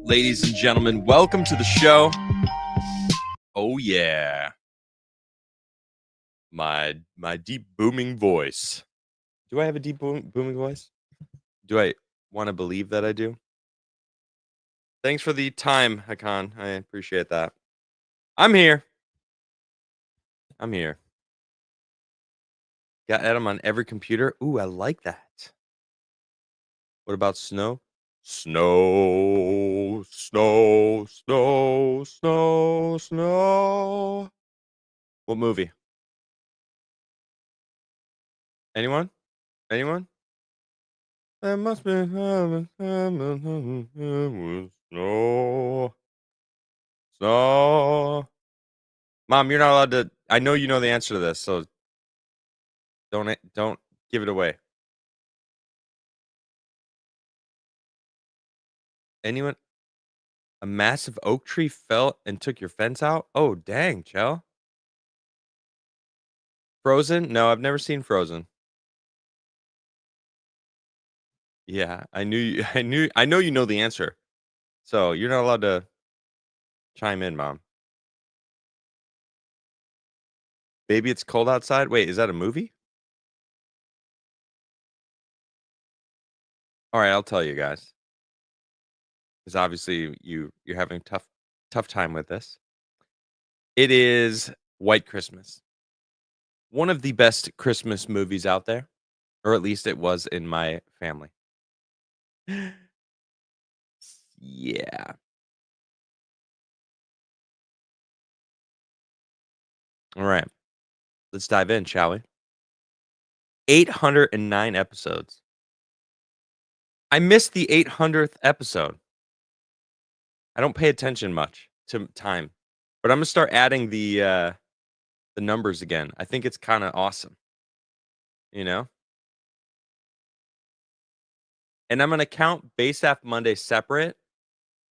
ladies and gentlemen? Welcome to the show. Oh yeah, my deep booming voice. Do I have a deep booming voice? Do I want to believe that I do? Thanks for the time, Hakan. I appreciate that. I'm here. I'm here. Got Adam on every computer. Ooh, I like that. What about snow? Snow, snow, snow, snow, snow. What movie? Anyone? Anyone? There must be snow. Snow. Mom, you're not allowed to. I know you know the answer to this, so don't give it away. Anyone? A massive oak tree fell and took your fence out? Oh, dang, Chell. Frozen? No, I've never seen Frozen. Yeah, I knew you, I know you know the answer. So you're not allowed to chime in, Mom. Baby, it's cold outside. Wait, is that a movie? All right, I'll tell you guys. Because obviously you're having tough time with this. It is White Christmas. One of the best Christmas movies out there, or at least it was in my family. Yeah. All right. Let's dive in, shall we? 809 episodes. I missed the 800th episode. I don't pay attention much to time, but I'm gonna start adding the numbers again. I think it's kind of awesome, you know. And I'm gonna count Base App Monday separate,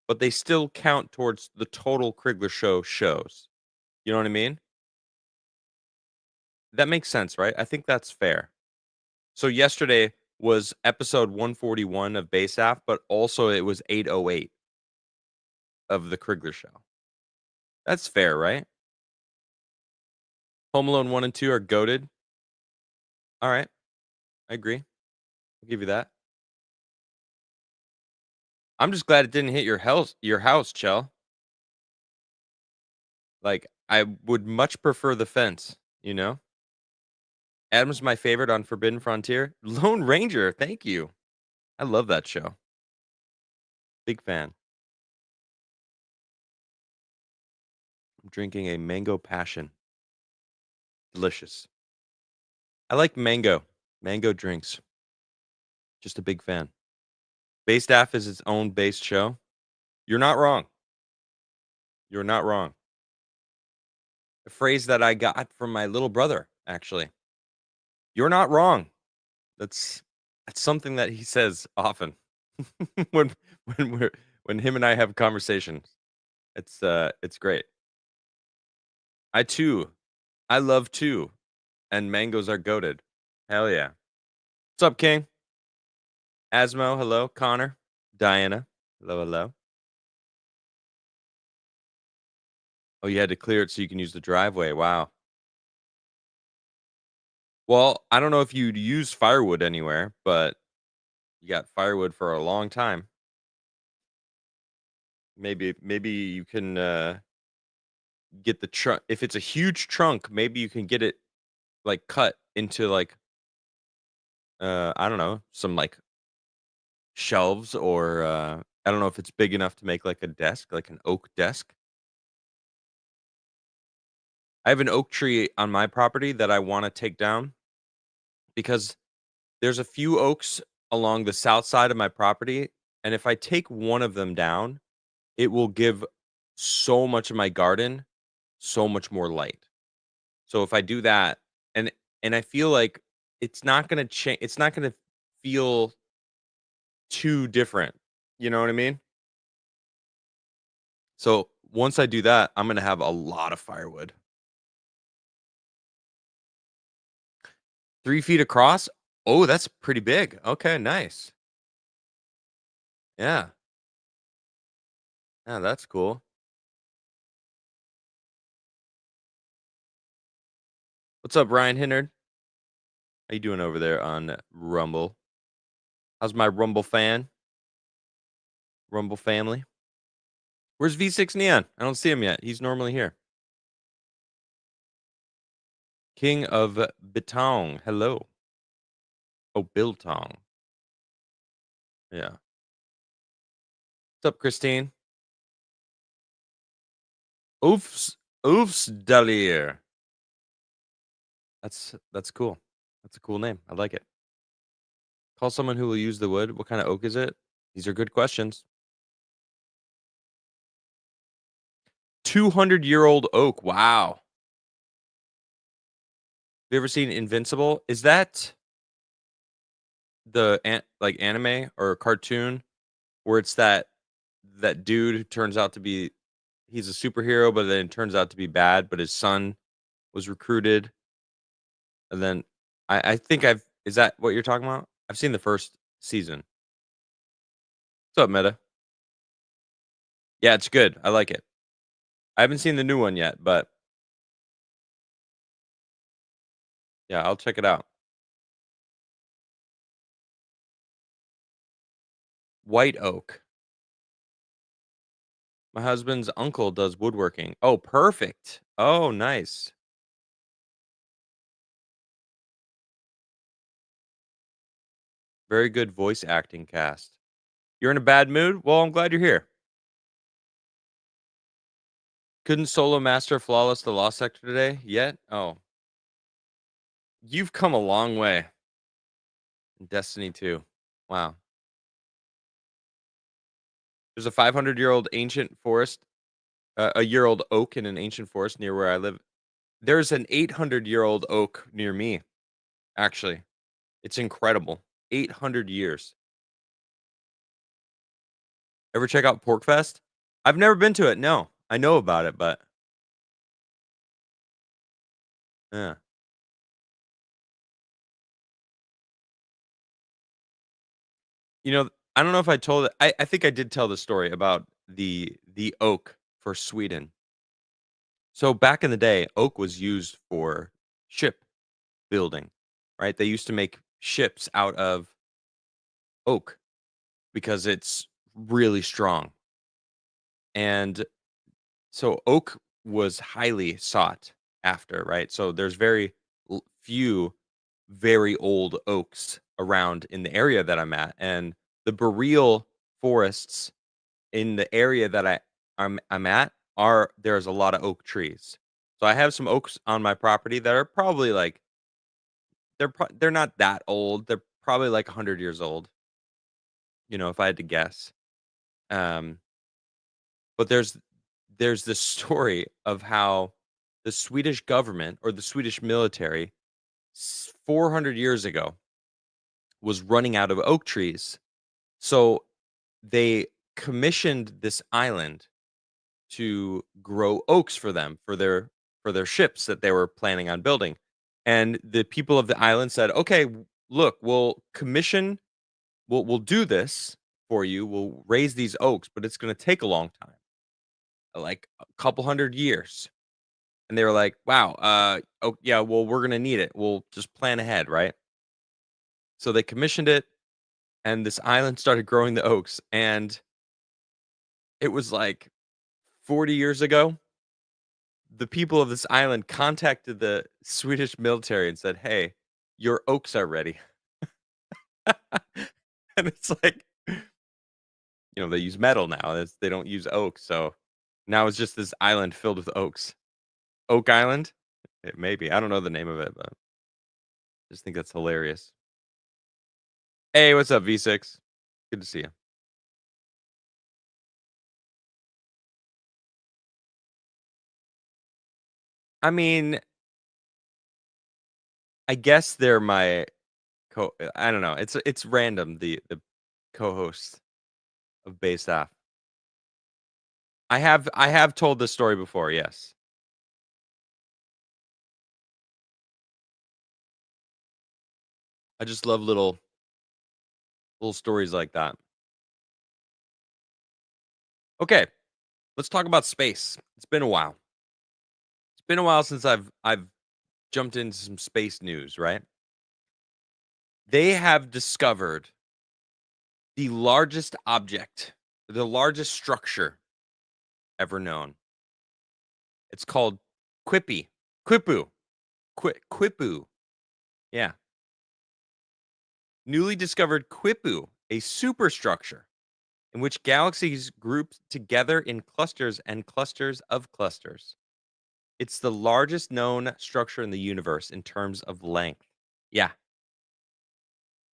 but they still count towards the total Crigler Show shows. You know what I mean? That makes sense, right? I think that's fair. So yesterday was episode 141 of Base App, but also it was 808 of the Crigler Show. That's fair, right? Home Alone 1 and 2 are goated. All right. I agree. I'll give you that. I'm just glad it didn't hit your house, Chell. Like, I would much prefer the fence, you know? Adam's my favorite on Forbidden Frontier. Lone Ranger, thank you. I love that show. Big fan. I'm drinking a mango passion. Delicious. I like mango drinks. Just a big fan. Base Staff is its own based show. You're not wrong. You're not wrong. A phrase that I got from my little brother, actually. You're not wrong. That's that's something that he says often when when him and I have conversations. It's great. I too. I love too. And mangoes are goaded. Hell yeah. What's up, King? Asmo, hello. Connor. Diana. Hello, hello. Oh, you had to clear it so you can use the driveway. Wow. Well, I don't know if you'd use firewood anywhere, but you got firewood for a long time. Maybe you can get the trunk. If it's a huge trunk, maybe you can get it like cut into like I don't know, some like shelves or I don't know if it's big enough to make like a desk, like an oak desk. I have an oak tree on my property that I want to take down because there's a few oaks along the south side of my property, and if I take one of them down, it will give so much of my garden so much more light. So if I do that, and I feel like it's not gonna change. It's not gonna feel too different. You know what I mean? So once I do that, I'm gonna have a lot of firewood. 3 feet across. Oh, that's pretty big. Okay, nice. Yeah. Yeah, that's cool. What's up, Ryan Hinnard? How you doing over there on Rumble? How's my Rumble fan? Rumble family? Where's V6 Neon? I don't see him yet. He's normally here. King of Betong. Hello. Oh, Biltong. Yeah. What's up, Christine? Oofs. Oofs Dalier. That's cool. That's a cool name. I like it. Call someone who will use the wood. What kind of oak is it? These are good questions. 200-year-old oak. Wow. Have you ever seen Invincible? Is that the like anime or cartoon where it's that dude who turns out to be he's a superhero, but then it turns out to be bad, but his son was recruited, and then I think I've is that what you're talking about? I've seen the first season. What's up, Meta? Yeah, it's good. I like it. I haven't seen the new one yet, but yeah, I'll check it out. White oak. My husband's uncle does woodworking. Oh, perfect. Oh, nice. Very good voice acting cast. You're in a bad mood? Well, I'm glad you're here. Couldn't solo master flawless the lost sector today yet? Oh, you've come a long way in Destiny 2. Wow. There's a 500-year-old ancient forest, a year old oak in an ancient forest near where I live. There's an 800-year-old oak near me, actually. It's incredible. 800 years. Ever check out Porkfest? I've never been to it. No, I know about it, but yeah. You know, I don't know if I told it. I think I did tell the story about the oak for Sweden. So back in the day, oak was used for ship building, right? They used to make ships out of oak because it's really strong. And so oak was highly sought after, right? So there's very few very old oaks around in the area that I'm at, and the boreal forests in the area that I'm at are there's a lot of oak trees. So I have some oaks on my property that are probably like they're not that old. They're probably like 100 years old, if I had to guess. Um, but there's this story of how the Swedish government or the Swedish military 400 years ago was running out of oak trees. So they commissioned this island to grow oaks for them for their ships that they were planning on building. And the people of the island said, "Okay, look, we'll do this for you. We'll raise these oaks, but it's going to take a long time, like a couple hundred years." And they were like, "Wow, oh yeah, well we're going to need it. We'll just plan ahead, right?" So they commissioned it, and this island started growing the oaks, and it was like 40 years ago. The people of this island contacted the Swedish military and said, "Hey, your oaks are ready." And it's like, they use metal now. They don't use oak. So now it's just this island filled with oaks. Oak Island? Maybe. I don't know the name of it, but I just think that's hilarious. Hey, what's up, V6? Good to see you. I mean, I guess they're my I don't know. It's random, the co-hosts of Base Staff. I have told this story before, yes. I just love little stories like that. Okay. Let's talk about space. It's been a while. It's been a while since I've jumped into some space news, right? They have discovered the largest object, the largest structure ever known. It's called Quippy. Quipu. Quipu. Yeah. Newly discovered Quipu, a superstructure in which galaxies group together in clusters and clusters of clusters. It's the largest known structure in the universe in terms of length. Yeah,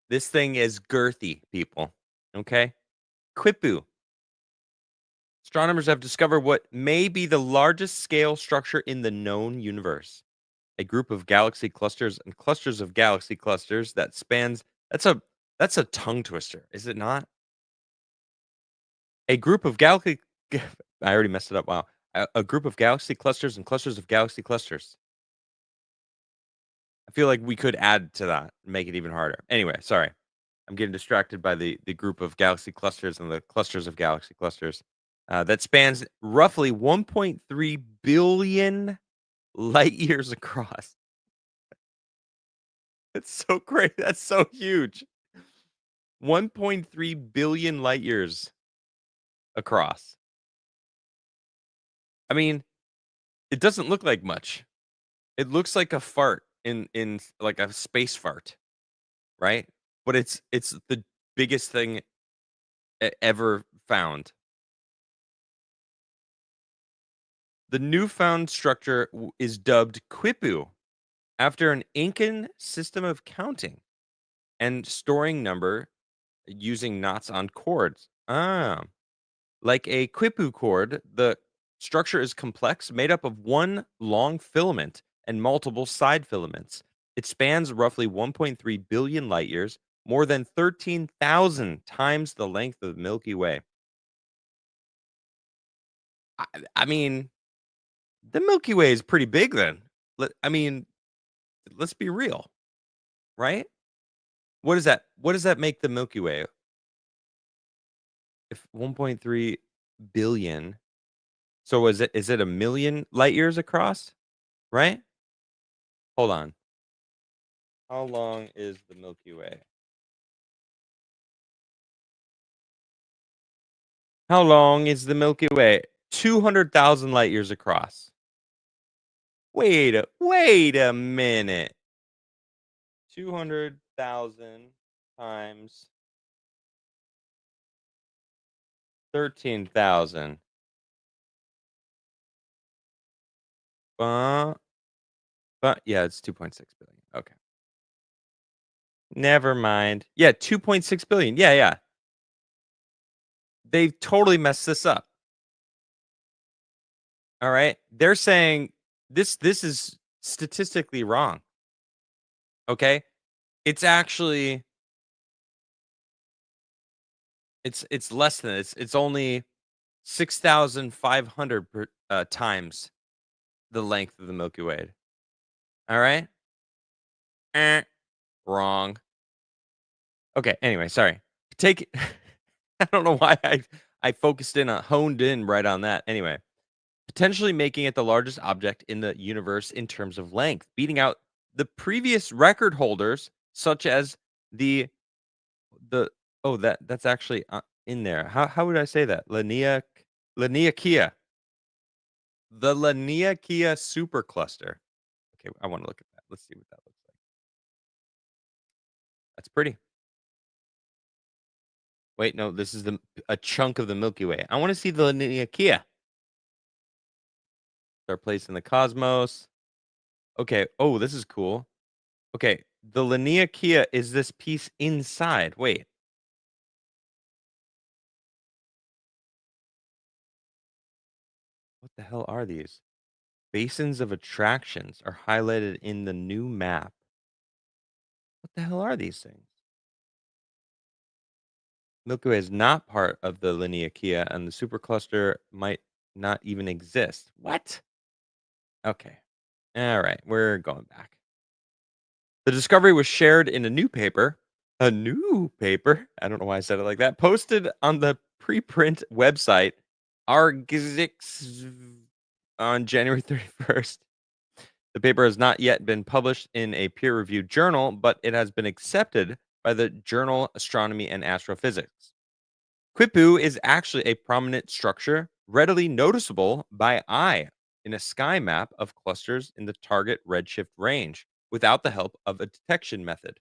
this thing is girthy, people. Okay? Quipu. Astronomers have discovered what may be the largest scale structure in the known universe. A group of galaxy clusters and clusters of galaxy clusters that spans that's a tongue twister, is it not? A group of galaxy I already messed it up. Wow. A group of galaxy clusters and clusters of galaxy clusters. I feel like we could add to that and make it even harder. Anyway, sorry. I'm getting distracted by the group of galaxy clusters and the clusters of galaxy clusters that spans roughly 1.3 billion light years across. That's so great. That's so huge. 1.3 billion light years across. I mean, it doesn't look like much. It looks like a fart in like a space fart, right? But it's the biggest thing ever found. The newfound structure is dubbed Quipu after an Incan system of counting and storing number using knots on cords. Like a Quipu cord, the structure is complex, made up of one long filament and multiple side filaments. It spans roughly 1.3 billion light years, more than 13,000 times the length of the Milky Way. I, I mean, the Milky Way is pretty big then. I mean, let's be real, right? What is that? What does that make the Milky Way? If 1.3 billion, so is it a million light years across, right? Hold on. How long is the Milky Way? How long is the Milky Way? 200,000 light years across. Wait a minute. 200,000 times 13,000. Uh, but yeah, it's 2.6 billion. Okay. Never mind. Yeah, 2.6 billion. Yeah, yeah. They've totally messed this up. All right. They're saying this is statistically wrong. Okay? It's actually it's less than it's only 6,500 times the length of the Milky Way. All right? Eh, wrong. Okay, anyway, sorry. Take I don't know why I focused in on honed in right on that. Anyway, potentially making it the largest object in the universe in terms of length, beating out the previous record holders such as the oh that's actually in there. How would I say that? Laniakea. The Laniakea supercluster. Okay, I want to look at that. Let's see what that looks like. That's pretty. Wait, no, this is a chunk of the Milky Way. I want to see the Laniakea. Our place in the cosmos. Okay. Oh, this is cool. Okay, the Laniakea is this piece inside. Wait. What the hell are these? Basins of attractions are highlighted in the new map. What the hell are these things? Milky Way is not part of the Laniakea, and the supercluster might not even exist. What? Okay. All right. We're going back. The discovery was shared in a new paper. A new paper? I don't know why I said it like that. Posted on the preprint website Argzix on January 31st. The paper has not yet been published in a peer reviewed journal, but it has been accepted by the journal Astronomy and Astrophysics. Quipu is actually a prominent structure readily noticeable by eye in a sky map of clusters in the target redshift range without the help of a detection method.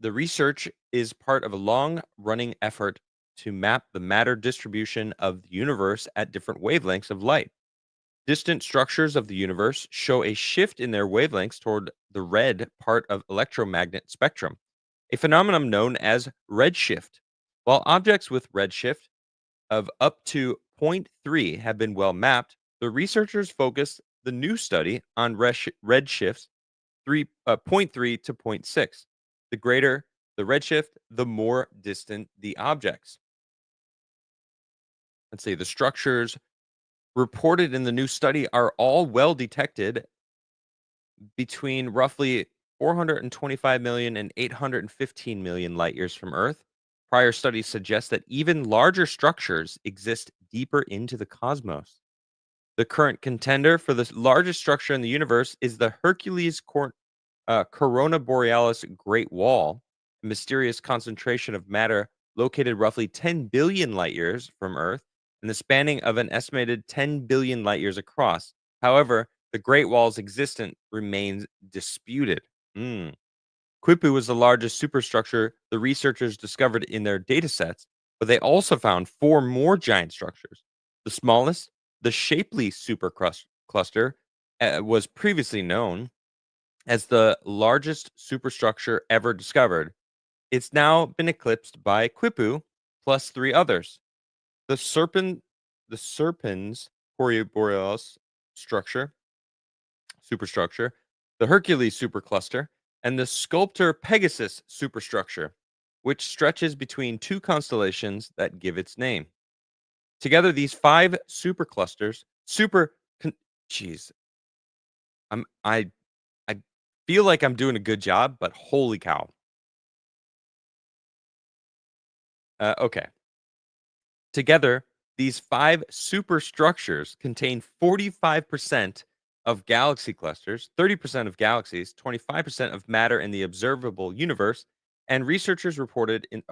The research is part of a long running effort to map the matter distribution of the universe at different wavelengths of light. Distant structures of the universe show a shift in their wavelengths toward the red part of electromagnet spectrum, a phenomenon known as redshift. While objects with redshift of up to zero point 0.3 have been well mapped, the researchers focused the new study on redshifts 3, zero point 0.3 to zero point 0.6. The greater the redshift, the more distant the objects. Let's see, the structures reported in the new study are all well detected between roughly 425 million and 815 million light years from Earth. Prior studies suggest that even larger structures exist deeper into the cosmos. The current contender for the largest structure in the universe is the Corona Borealis Great Wall, a mysterious concentration of matter located roughly 10 billion light years from Earth and the spanning of an estimated 10 billion light years across. However, the Great Wall's existence remains disputed. Mm. Quipu was the largest superstructure the researchers discovered in their datasets, but they also found four more giant structures. The smallest, the Shapley supercluster, was previously known as the largest superstructure ever discovered. It's now been eclipsed by Quipu plus three others. The Serpens Borealis structure, superstructure, the Hercules supercluster, and the Sculptor Pegasus superstructure, which stretches between two constellations that give its name. Together, these five superclusters, jeez, I feel like I'm doing a good job, but holy cow. Okay. Together, these five superstructures contain 45% of galaxy clusters, 30% of galaxies, 25% of matter in the observable universe, and researcher reported in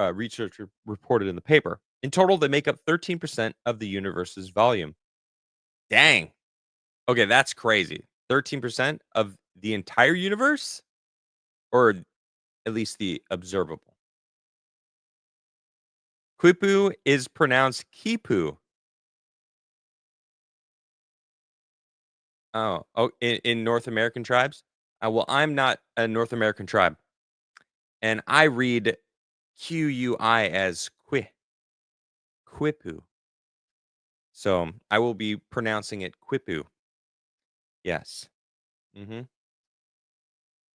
the paper. In total, they make up 13% of the universe's volume. Dang. Okay, that's crazy. 13% of the entire universe, or at least the observable. Quipu is pronounced Kipu. Oh, in North American tribes? Well, I'm not a North American tribe, and I read Qui as Quipu. So I will be pronouncing it Quipu. Yes. hmm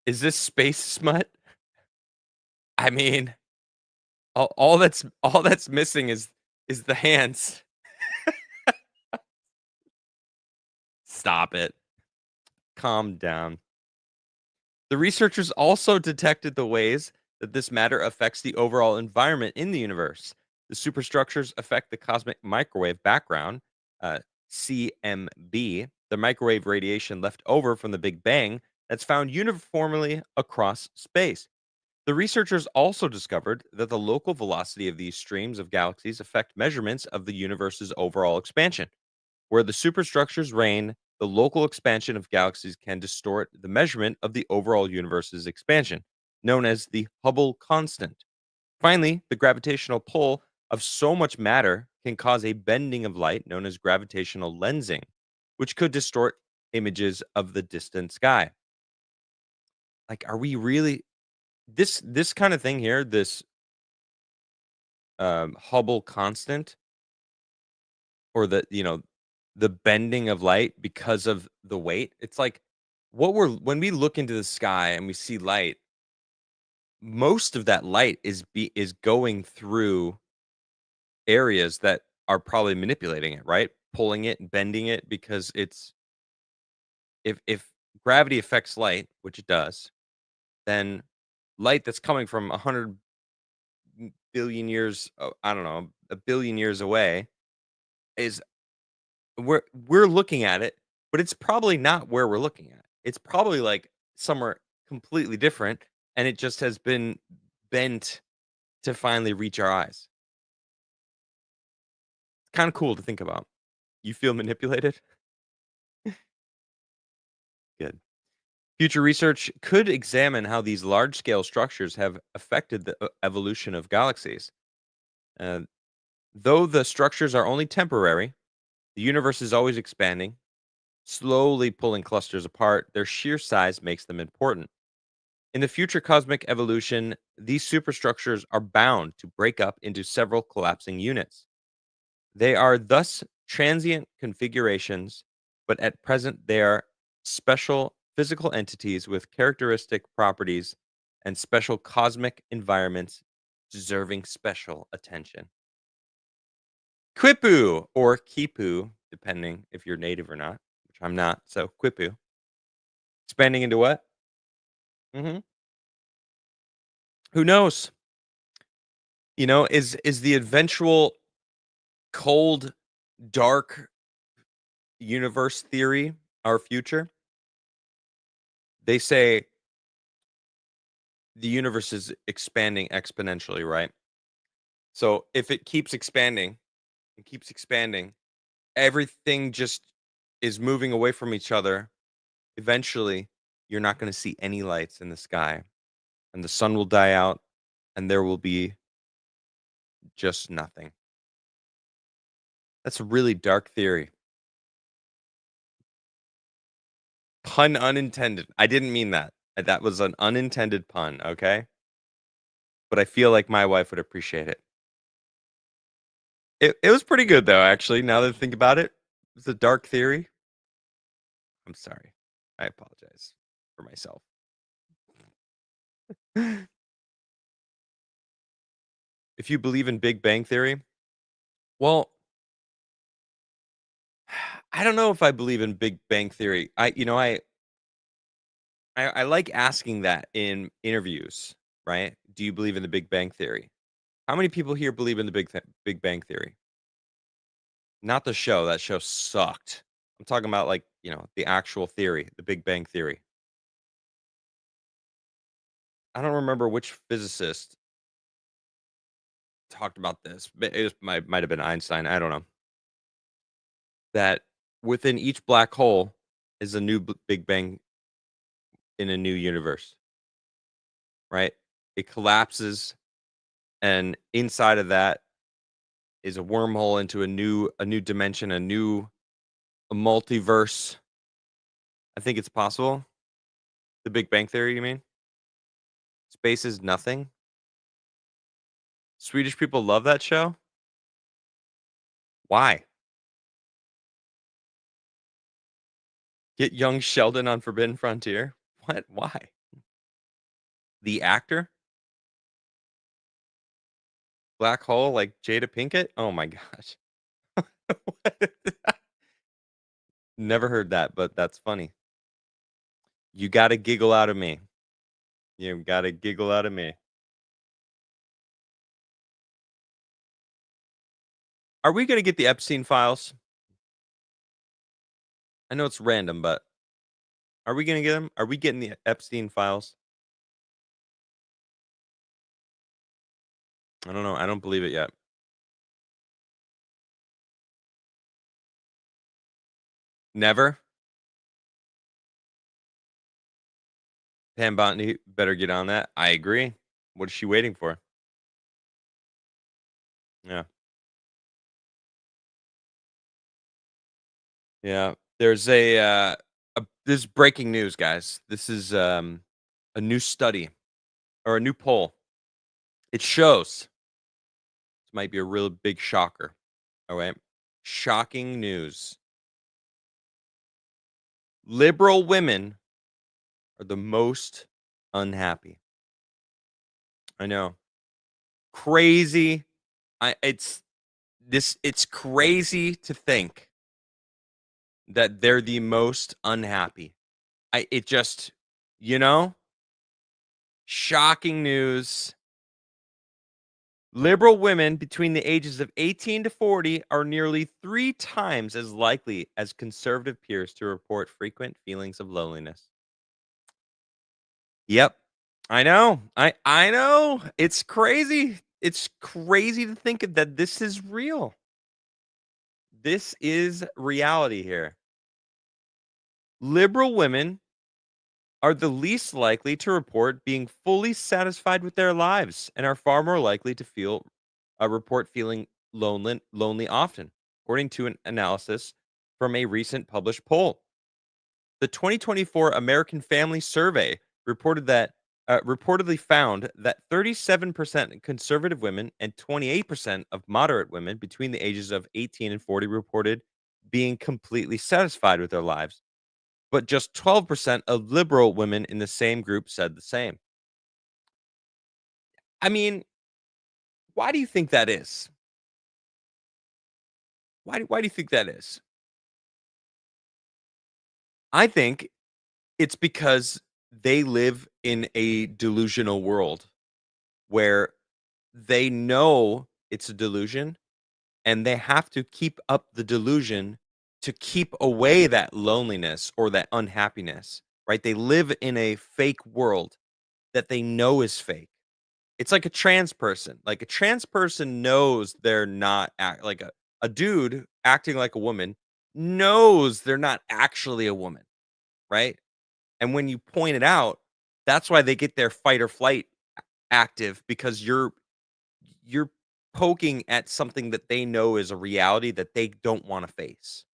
Is this space smut? I mean, all that's missing is the hands. Stop it. Calm down. The researchers also detected the ways that this matter affects the overall environment in the universe. The superstructures affect the cosmic microwave background, uh, CMB, the microwave radiation left over from the Big Bang that's found uniformly across space. The researchers also discovered that the local velocity of these streams of galaxies affect measurements of the universe's overall expansion. Where the superstructures reign, the local expansion of galaxies can distort the measurement of the overall universe's expansion, known as the Hubble constant. Finally, the gravitational pull of so much matter can cause a bending of light known as gravitational lensing, which could distort images of the distant sky. Like, are we really this kind of thing here, this Hubble constant, or the bending of light because of the weight? It's like what we're when we look into the sky and we see light, most of that light is going through areas that are probably manipulating it, right? Pulling it and bending it because it's if gravity affects light, which it does, then light that's coming from 100 billion years, I don't know, a billion years away, is we're looking at it, but it's probably not where we're looking at. It's probably like somewhere completely different, and it just has been bent to finally reach our eyes. It's kind of cool to think about. You feel manipulated? Good. Future research could examine how these large scale structures have affected the evolution of galaxies. Uh, though the structures are only temporary, the universe is always expanding, slowly pulling clusters apart. Their sheer size makes them important. In the future cosmic evolution, these superstructures are bound to break up into several collapsing units. They are thus transient configurations, but at present they are special physical entities with characteristic properties and special cosmic environments deserving special attention. Quipu or Kipu, depending if you're native or not, which I'm not. So Quipu. Expanding into what? Hmm. Who knows? Is the eventual cold, dark universe theory our future? They say the universe is expanding exponentially, right? So if it keeps expanding and keeps expanding, everything just is moving away from each other. Eventually, you're not going to see any lights in the sky, and the sun will die out, and there will be just nothing. That's a really dark theory. Pun unintended. I didn't mean that. That was an unintended pun, okay? But I feel like my wife would appreciate it. It was pretty good though, actually, now that I think about it. It's a dark theory. I'm sorry. I apologize for myself. If you believe in Big Bang Theory, well, I don't know if I believe in Big Bang Theory. I like asking that in interviews, right? Do you believe in the Big Bang Theory? How many people here believe in the Big Bang Theory? Not the show. That show sucked. I'm talking about like, the actual theory, the Big Bang Theory. I don't remember which physicist talked about this, but might have been Einstein. I don't know. That within each black hole is a new Big Bang in a new universe, right? It collapses, and inside of that is a wormhole into a new dimension, a multiverse. I think it's possible. The Big Bang Theory, you mean? Space is nothing. Swedish people love that show. Why? Get young Sheldon on Forbidden Frontier. What? Why? The actor? Black hole like Jada Pinkett? Oh my gosh. What? Never heard that, but that's funny. You gotta giggle out of me. You gotta giggle out of me. Are we gonna get the Epstein files? I know it's random, but are we gonna get them? Are we getting the Epstein files? I don't know. I don't believe it yet. Never. Pam Bondi better get on that. I agree. What is she waiting for? Yeah. Yeah. There's this is breaking news, guys. This is a new study or a new poll. It shows this might be a real big shocker. All right. Shocking news. Liberal women are the most unhappy. I know. Crazy. It's crazy to think that they're the most unhappy. It just, you know, shocking news. Liberal women between the ages of 18 to 40 are nearly 3 times as likely as conservative peers to report frequent feelings of loneliness. Yep. I know. I know. It's crazy. It's crazy to think that this is real. This is reality here. Liberal women are the least likely to report being fully satisfied with their lives and are far more likely to report feeling lonely often, according to an analysis from a recent published poll. The 2024 American Family Survey reportedly found that 37% conservative women and 28% of moderate women between the ages of 18 and 40 reported being completely satisfied with their lives, but just 12% of liberal women in the same group said the same. I mean, why do you think that is? Why do you think that is? I think it's because they live in a delusional world where they know it's a delusion and they have to keep up the delusion to keep away that loneliness or that unhappiness, right? They live in a fake world that they know is fake. It's like a trans person. Like a trans person knows they're not like a dude acting like a woman knows they're not actually a woman, right? And when you point it out, that's why they get their fight or flight active because you're poking at something that they know is a reality that they don't want to face.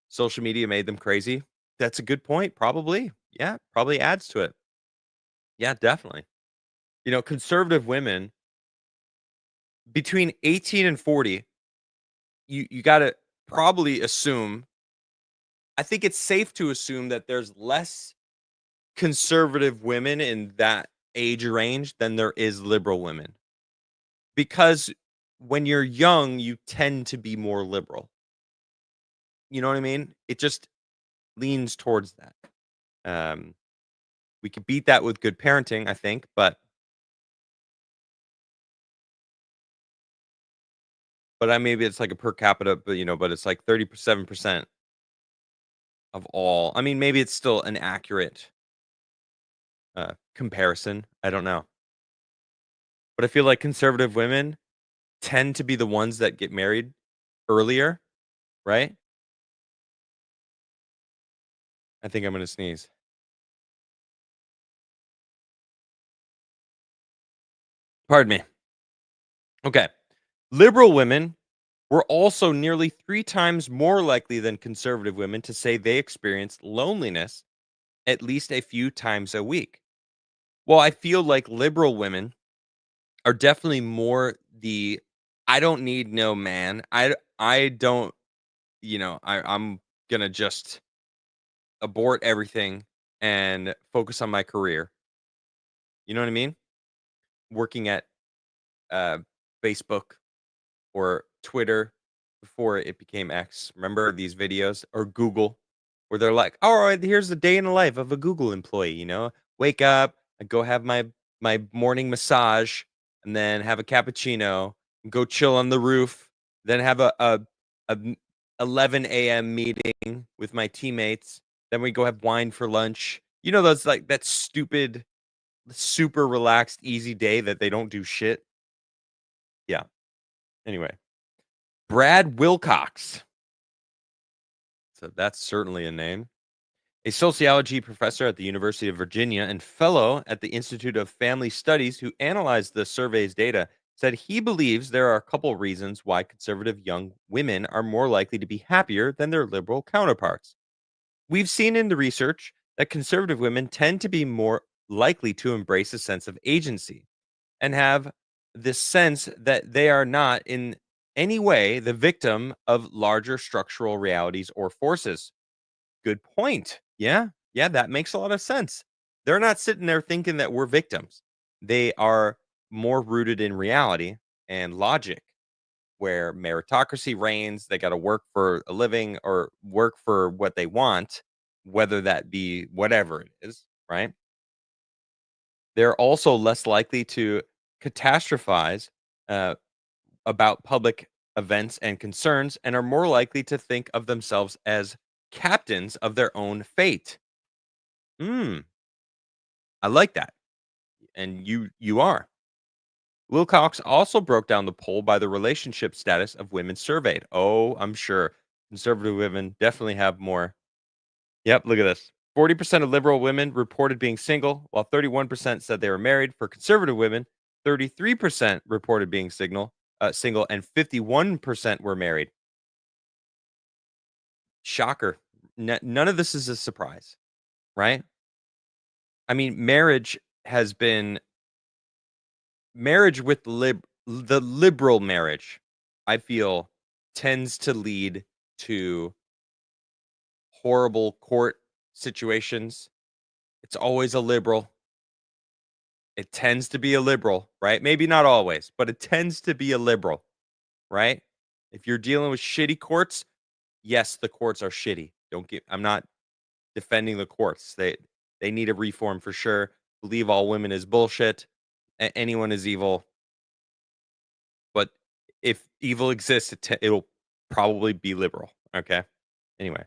Social media made them crazy. That's a good point. Probably. Yeah, probably adds to it. Yeah, definitely. Conservative women between 18 and 40, you got to probably assume, I think it's safe to assume that there's less conservative women in that age range than there is liberal women. Because when you're young, you tend to be more liberal. You know what I mean? It just leans towards that. Um, we could beat that with good parenting, I think, but I maybe it's like a per capita, but it's like 37% of all. I mean, maybe it's still an accurate comparison. I don't know. But I feel like conservative women tend to be the ones that get married earlier, right? I think I'm gonna sneeze. Pardon me. Okay. Liberal women were also nearly 3 times more likely than conservative women to say they experienced loneliness at least a few times a week. Well, I feel like liberal women are definitely more the I don't need no man. I don't, I'm gonna just abort everything and focus on my career. You know what I mean? Working at uh Facebook or Twitter before it became X. Remember these videos or Google where they're like, "All right, here's the day in the life of a Google employee, Wake up, I go have my morning massage and then have a cappuccino, and go chill on the roof, then have a 11 a.m. meeting with my teammates, then we go have wine for lunch." Those like that stupid super relaxed easy day that they don't do shit. Yeah. Anyway, Brad Wilcox. So that's certainly a name. A sociology professor at the University of Virginia and fellow at the Institute of Family Studies who analyzed the survey's data said he believes there are a couple reasons why conservative young women are more likely to be happier than their liberal counterparts. We've seen in the research that conservative women tend to be more likely to embrace a sense of agency and have this sense that they are not in any way the victim of larger structural realities or forces. Good point. Yeah. Yeah, that makes a lot of sense. They're not sitting there thinking that we're victims. They are more rooted in reality and logic where meritocracy reigns. They got to work for a living or work for what they want, whether that be whatever it is, right? They're also less likely to catastrophize uh, about public events and concerns and are more likely to think of themselves as captains of their own fate. Hmm, I like that. And you are. Wilcox also broke down the poll by the relationship status of women surveyed. Oh, I'm sure conservative women definitely have more. Yep, look at this. 40% of liberal women reported being single, while 31% said they were married. For conservative women, 33% reported being single, and 51% were married. Shocker. None of this is a surprise, right? I mean, has been marriage with the liberal marriage, I feel, tends to lead to horrible court situations. It's always a liberal. It tends to be a liberal, right? Maybe not always, but it tends to be a liberal, right? If you're dealing with shitty courts, yes, the courts are shitty. Don't get I'm not defending the courts. They need a reform for sure. Believe all women is bullshit. Anyone is evil. But if evil exists, it'll probably be liberal. Okay. Anyway,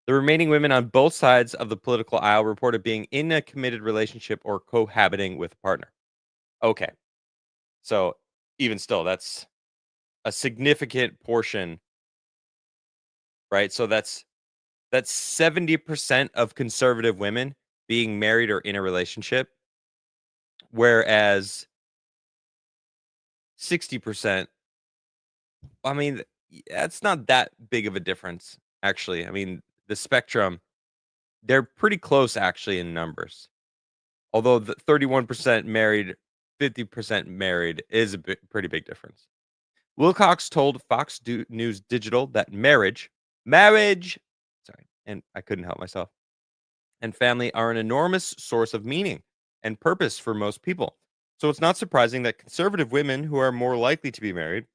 the remaining women on both sides of the political aisle reported being in a committed relationship or cohabiting with a partner. Okay. So even still, that's a significant portion, right? So that's 70% of conservative women being married or in a relationship, whereas 60%, I mean, that's not that big of a difference, actually. I mean, the spectrum, they're pretty close actually in numbers. Although the 31% married, 50% married is a pretty big difference. Wilcox told News Digital that marriage, sorry, and I couldn't help myself, and family are an enormous source of meaning and purpose for most people. So it's not surprising that conservative women who are more likely to be married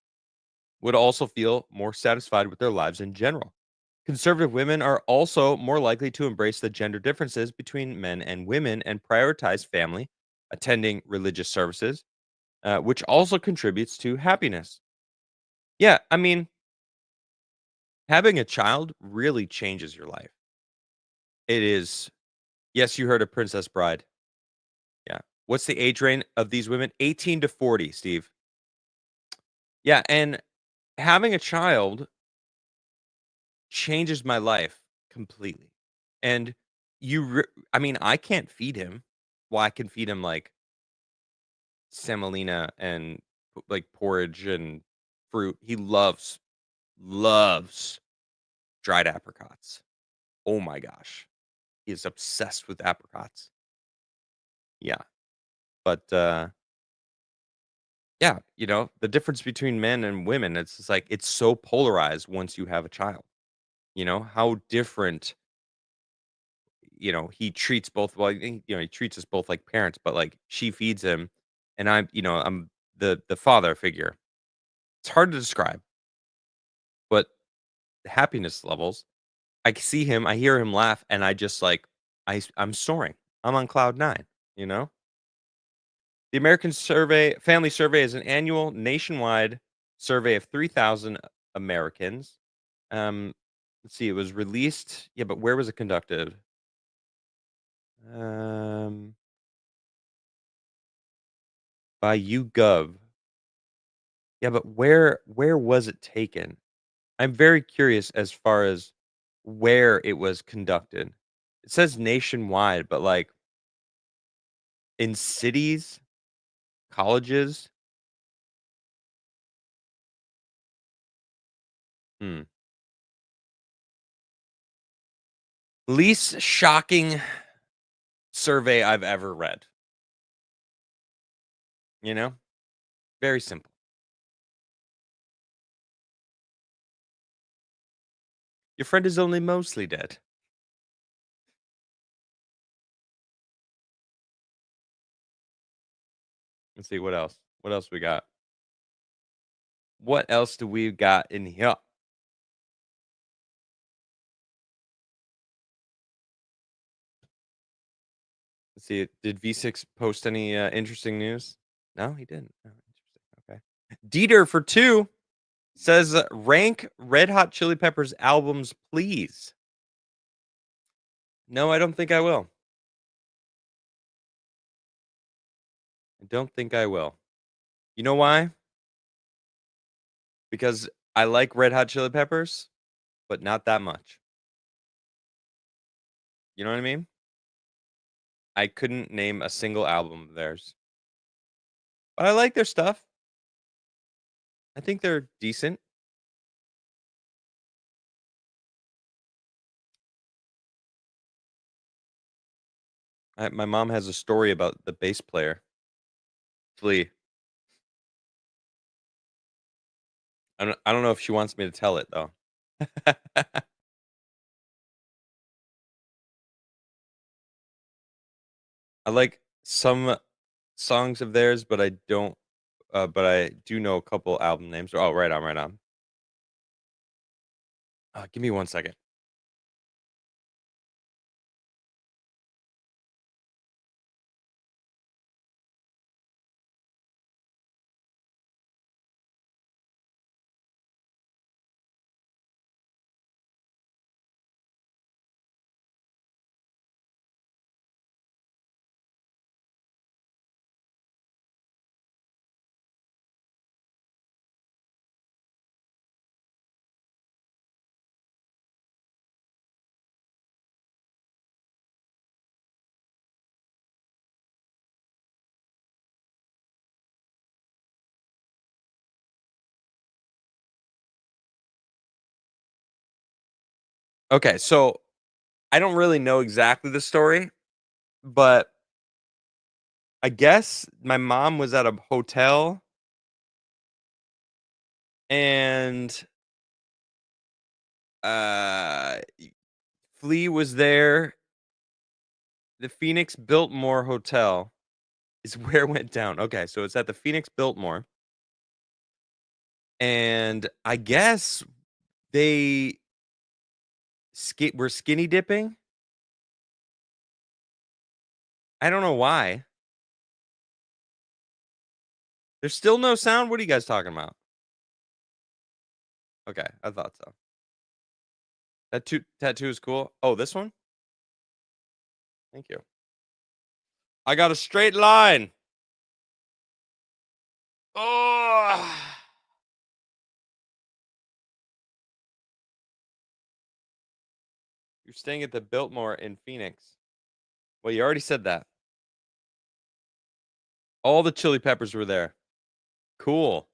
would also feel more satisfied with their lives in general. Conservative women are also more likely to embrace the gender differences between men and women and prioritize family, attending religious services, which also contributes to happiness. Yeah, I mean, having a child really changes your life. It is. Yes, you heard of Princess Bride. Yeah. What's the age range of these women? 18 to 40, Steve. Yeah, and having a child changes my life completely. And I mean, I can't feed him. Well, I can feed him like semolina and like porridge and fruit. He loves dried apricots. Oh my gosh. He is obsessed with apricots. Yeah. But yeah, the difference between men and women, it's just like it's so polarized once you have a child. How different, he treats both well, he treats us both like parents, but like she feeds him and I'm the father figure. It's hard to describe, but the happiness levels, I see him, I hear him laugh, and I just like I'm soaring. I'm on cloud nine, you know? The Family Survey is an annual nationwide survey of 3,000 Americans. Um, let's see, it was released. Yeah, but where was it conducted? Um, by YouGov. Yeah, but where was it taken? I'm very curious as far as where it was conducted. It says nationwide, but like in cities, colleges. Hmm. Least shocking survey I've ever read. You know, very simple. Your friend is only mostly dead. Let's see what else. What else we got? What else do we got in here? Let's see. Did V6 post any interesting news? No, he didn't. Oh, interesting. Okay. Dieter for 2 says, "Rank Red Hot Chili Peppers albums, please." No, I don't think I will. I don't think I will. You know why? Because I like Red Hot Chili Peppers, but not that much. You know what I mean? I couldn't name a single album of theirs, but I like their stuff. I think they're decent. My mom has a story about the bass player, Flea. I don't know if she wants me to tell it though. I like some songs of theirs, but I don't. But I do know a couple album names. Oh, right on, right on. Give me 1 second. Okay, so I don't really know exactly the story, but I guess my mom was at a hotel and uh Flea was there. The Phoenix Biltmore Hotel is where it went down. Okay, so it's at the Phoenix Biltmore, and I guess they were skinny dipping. I don't know why. There's still no sound. What are you guys talking about? Okay, I thought so. That tattoo is cool. Oh, this one? Thank you. I got a straight line. Oh, you're staying at the Biltmore in Phoenix. Well, you already said that. All the Chili Peppers were there. Cool.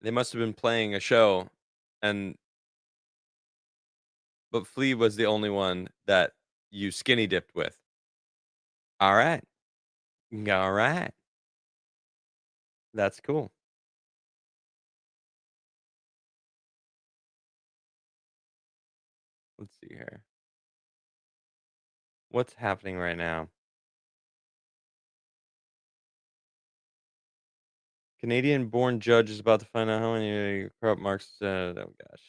They must have been playing a show, and but Flea was the only one that you skinny dipped with. All right. All right. That's cool. Let's see here. What's happening right now? Canadian born judge is about to find out how many corrupt marks. Oh, gosh.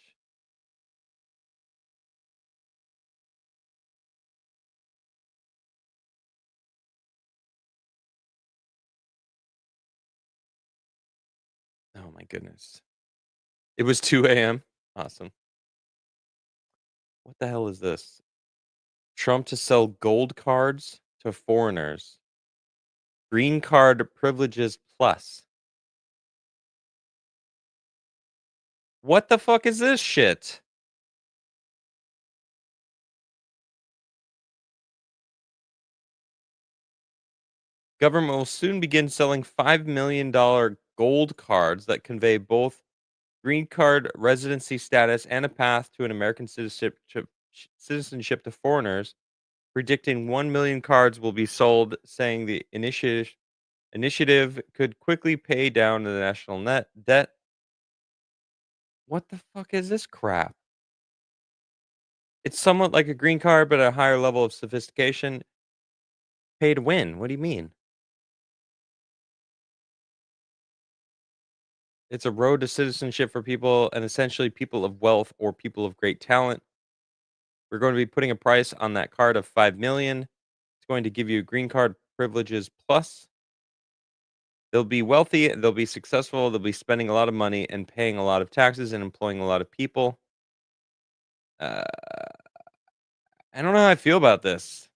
Oh, my goodness. It was 2 a.m. Awesome. What the hell is this? Trump to sell gold cards to foreigners. Green card privileges plus. What the fuck is this shit? Government will soon begin selling $5 million gold cards that convey both green card residency status and a path to an American citizenship to foreigners, predicting 1 million cards will be sold, saying the initiative could quickly pay down the national net debt. What the fuck is this crap? It's somewhat like a green card, but a higher level of sophistication. Pay to win. What do you mean? It's a road to citizenship for people and essentially people of wealth or people of great talent, We're going to be putting a price on that card of 5 million. It's going to give you green card privileges plus. They'll be wealthy, they'll be successful, they'll be spending a lot of money and paying a lot of taxes and employing a lot of people. Uh, I don't know how I feel about this.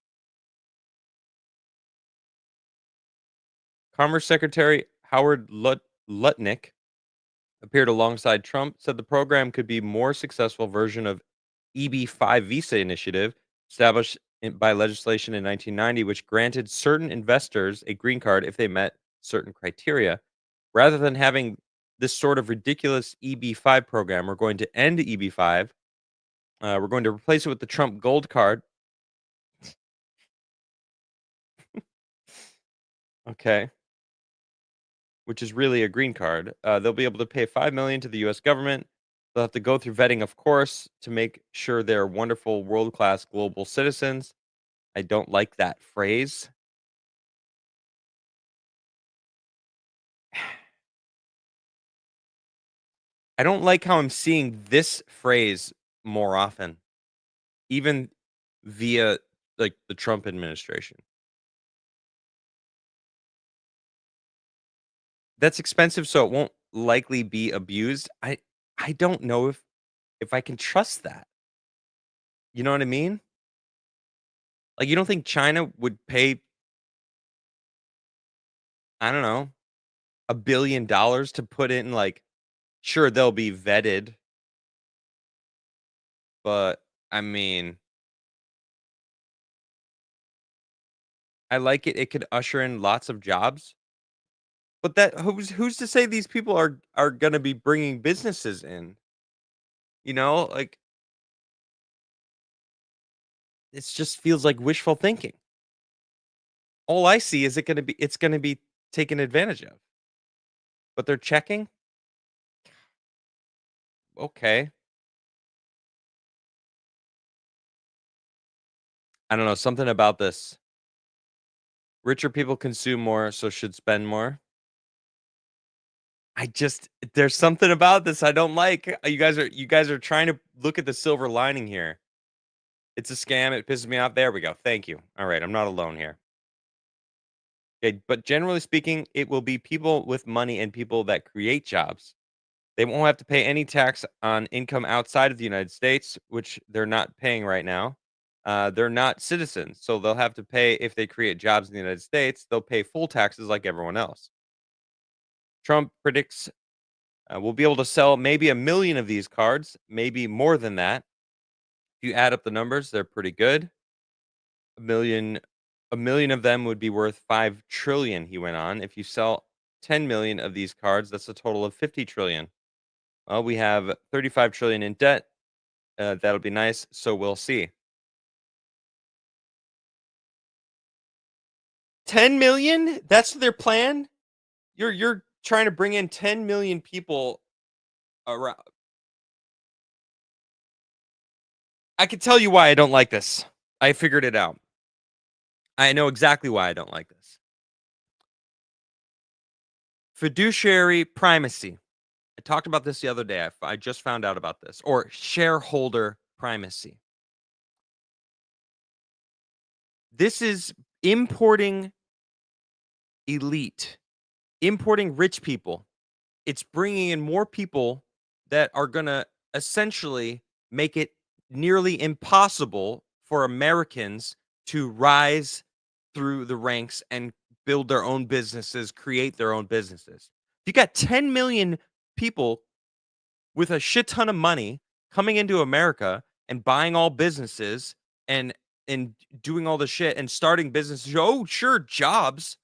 Commerce Secretary Howard Lutnick appeared alongside Trump, said the program could be more successful version of EB-5 visa initiative established by legislation in 1990, which granted certain investors a green card if they met certain criteria. Rather than having this sort of ridiculous EB-5 program, we're going to end EB-5. We're going to replace it with the Trump Gold Card. Okay, which is really a green card. They'll be able to pay 5 million to the U.S. government. They'll have to go through vetting, of course, to make sure they're wonderful, world-class global citizens. I don't like that phrase. I don't like how I'm seeing this phrase more often, even via like the Trump administration. That's expensive, so it won't likely be abused. I don't know if I can trust that. You know what I mean? Like, you don't think China would pay, I don't know, $1 billion to put in, like, sure, they'll be vetted, but I mean, I like it. It could usher in lots of jobs, but that who's to say these people are going to be bringing businesses in? You know, like it just feels like wishful thinking. All I see is it's going to be taken advantage of. But they're checking? Okay. I don't know, something about this. Richer people consume more, so should spend more. I just there's something about this I don't like. You guys are trying to look at the silver lining here. It's a scam. It pisses me off. There we go. Thank you. All right, I'm not alone here. Okay, but generally speaking, it will be people with money and people that create jobs. They won't have to pay any tax on income outside of the United States, which they're not paying right now. They're not citizens, so they'll have to pay if they create jobs in the United States. They'll pay full taxes like everyone else. Trump predicts we'll be able to sell maybe 1 million of these cards, maybe more than that. If you add up the numbers, they're pretty good. A million, a million of them would be worth 5 trillion. He went on. If you sell 10 million of these cards, that's a total of 50 trillion. Well, we have 35 trillion in debt. That'll be nice. So we'll see. 10 million? That's their plan? You're trying to bring in 10 million people around. I can tell you why I don't like this. I figured it out. I know exactly why I don't like this. Fiduciary primacy. I talked about this the other day. I just found out about this. Or shareholder primacy. This is importing elite, importing rich people. It's bringing in more people that are going to essentially make it nearly impossible for Americans to rise through the ranks and build their own businesses, create their own businesses. You got 10 million people with a shit ton of money coming into America and buying all businesses and and doing all the shit and starting businesses. Oh, sure, jobs.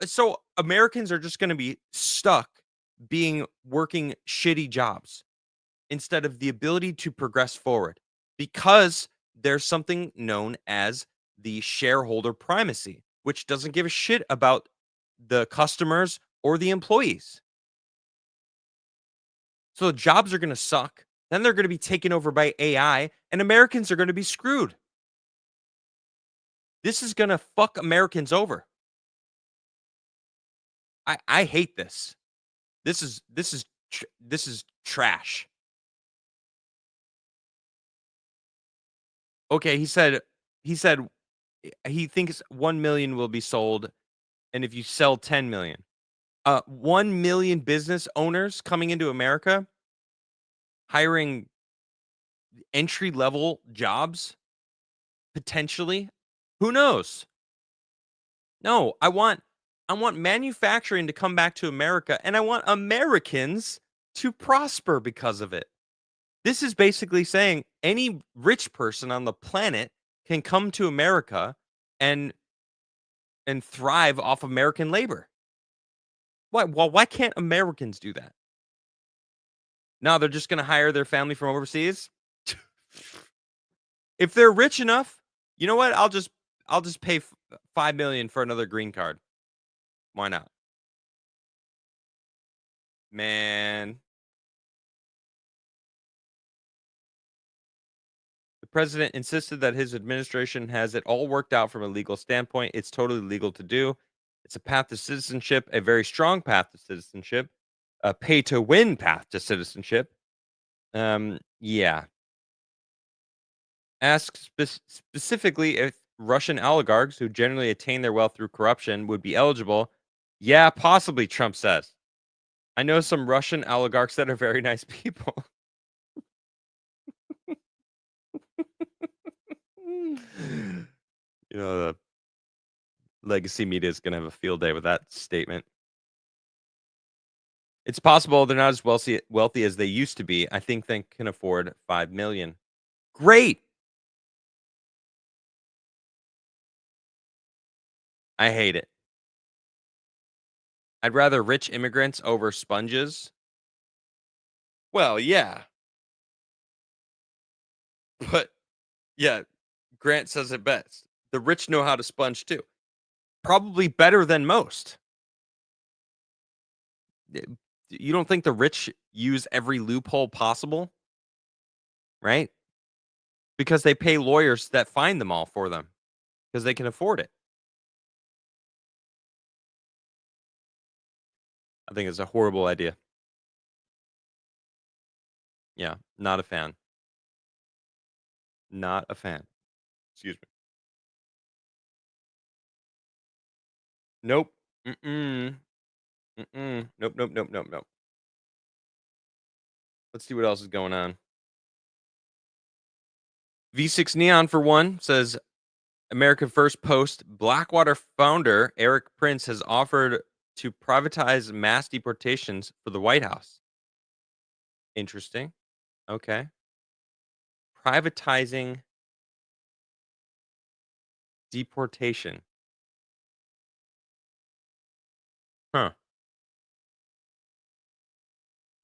So Americans are just going to be stuck being working shitty jobs instead of the ability to progress forward because there's something known as the shareholder primacy, which doesn't give a shit about the customers or the employees. So the jobs are going to suck. Then they're going to be taken over by AI, and Americans are going to be screwed. This is going to fuck Americans over. I hate this. This is trash. Okay, he said he thinks 1,000,000 will be sold, and if you sell 10,000,000. 1,000,000 business owners coming into America, hiring entry level jobs, potentially. Who knows? No, I want manufacturing to come back to America, and I want Americans to prosper because of it. This is basically saying any rich person on the planet can come to America and thrive off American labor. Why can't Americans do that? No, they're just gonna hire their family from overseas? If they're rich enough, you know what? I'll just pay 5,000,000 for another green card. Why not? Man, the president insisted that his administration has it all worked out from a legal standpoint. It's totally legal to do. It's a path to citizenship, a very strong path to citizenship, a pay to win path to citizenship. Yeah. Ask specifically if Russian oligarchs who generally attain their wealth through corruption would be eligible. Yeah, possibly, Trump says. I know some Russian oligarchs that are very nice people. The legacy media is going to have a field day with that statement. It's possible they're not as wealthy as they used to be. I think they can afford 5,000,000. Great. I hate it. I'd rather rich immigrants over sponges. Well, yeah, but yeah, Grant says it best. The rich know how to sponge too. Probably better than most. Eh, You don't think the rich use every loophole possible, right? Because they pay lawyers that find them all for them because they can afford it. I think it's a horrible idea. Yeah, not a fan. Not a fan. Excuse me. Nope. Mm-mm. Mm-mm. Nope, nope, nope, nope, nope. Let's see what else is going on. V6 Neon, for one, says America First Post Blackwater founder Eric Prince has offered to privatize mass deportations for the White House. Interesting. Okay. Privatizing deportation. Huh.